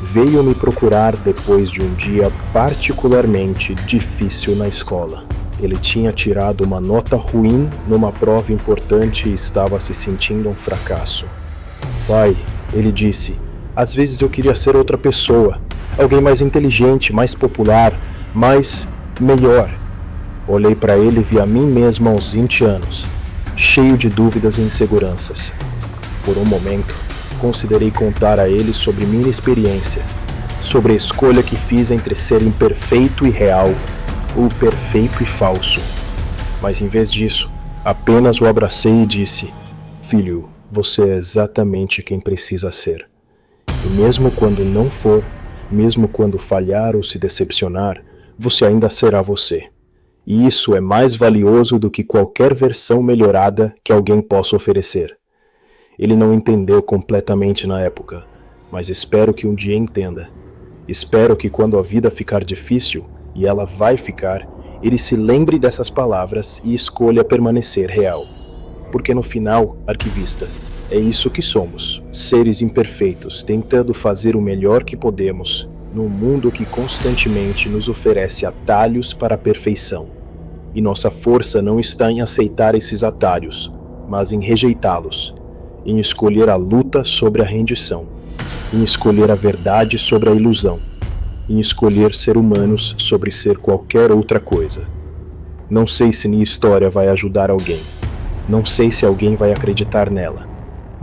veio me procurar depois de um dia particularmente difícil na escola. Ele tinha tirado uma nota ruim numa prova importante e estava se sentindo um fracasso. Pai, ele disse, às vezes eu queria ser outra pessoa, alguém mais inteligente, mais popular, melhor. Olhei para ele e vi a mim mesmo aos 20 anos, cheio de dúvidas e inseguranças. Por um momento, considerei contar a ele sobre minha experiência, sobre a escolha que fiz entre ser imperfeito e real, ou perfeito e falso. Mas em vez disso, apenas o abracei e disse, filho, você é exatamente quem precisa ser. E mesmo quando não for, mesmo quando falhar ou se decepcionar, você ainda será você. E isso é mais valioso do que qualquer versão melhorada que alguém possa oferecer. Ele não entendeu completamente na época, mas espero que um dia entenda. Espero que quando a vida ficar difícil, e ela vai ficar, ele se lembre dessas palavras e escolha permanecer real. Porque no final, arquivista, é isso que somos, seres imperfeitos, tentando fazer o melhor que podemos, num mundo que constantemente nos oferece atalhos para a perfeição. E nossa força não está em aceitar esses atalhos, mas em rejeitá-los, em escolher a luta sobre a rendição, em escolher a verdade sobre a ilusão, em escolher ser humanos sobre ser qualquer outra coisa. Não sei se minha história vai ajudar alguém, não sei se alguém vai acreditar nela,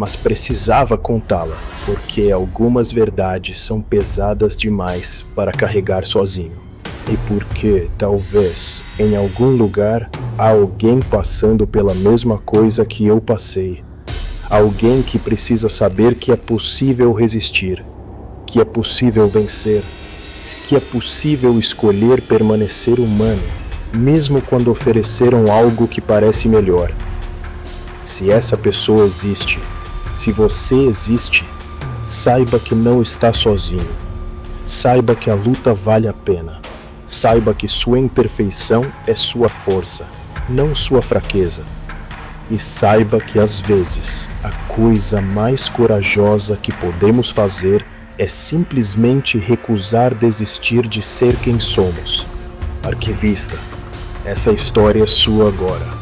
mas precisava contá-la, porque algumas verdades são pesadas demais para carregar sozinho. E porque, talvez, em algum lugar, há alguém passando pela mesma coisa que eu passei. Alguém que precisa saber que é possível resistir, que é possível vencer, que é possível escolher permanecer humano, mesmo quando ofereceram algo que parece melhor. Se essa pessoa existe, se você existe, saiba que não está sozinho. Saiba que a luta vale a pena. Saiba que sua imperfeição é sua força, não sua fraqueza. E saiba que às vezes a coisa mais corajosa que podemos fazer é simplesmente recusar desistir de ser quem somos. Arquivista, essa história é sua agora.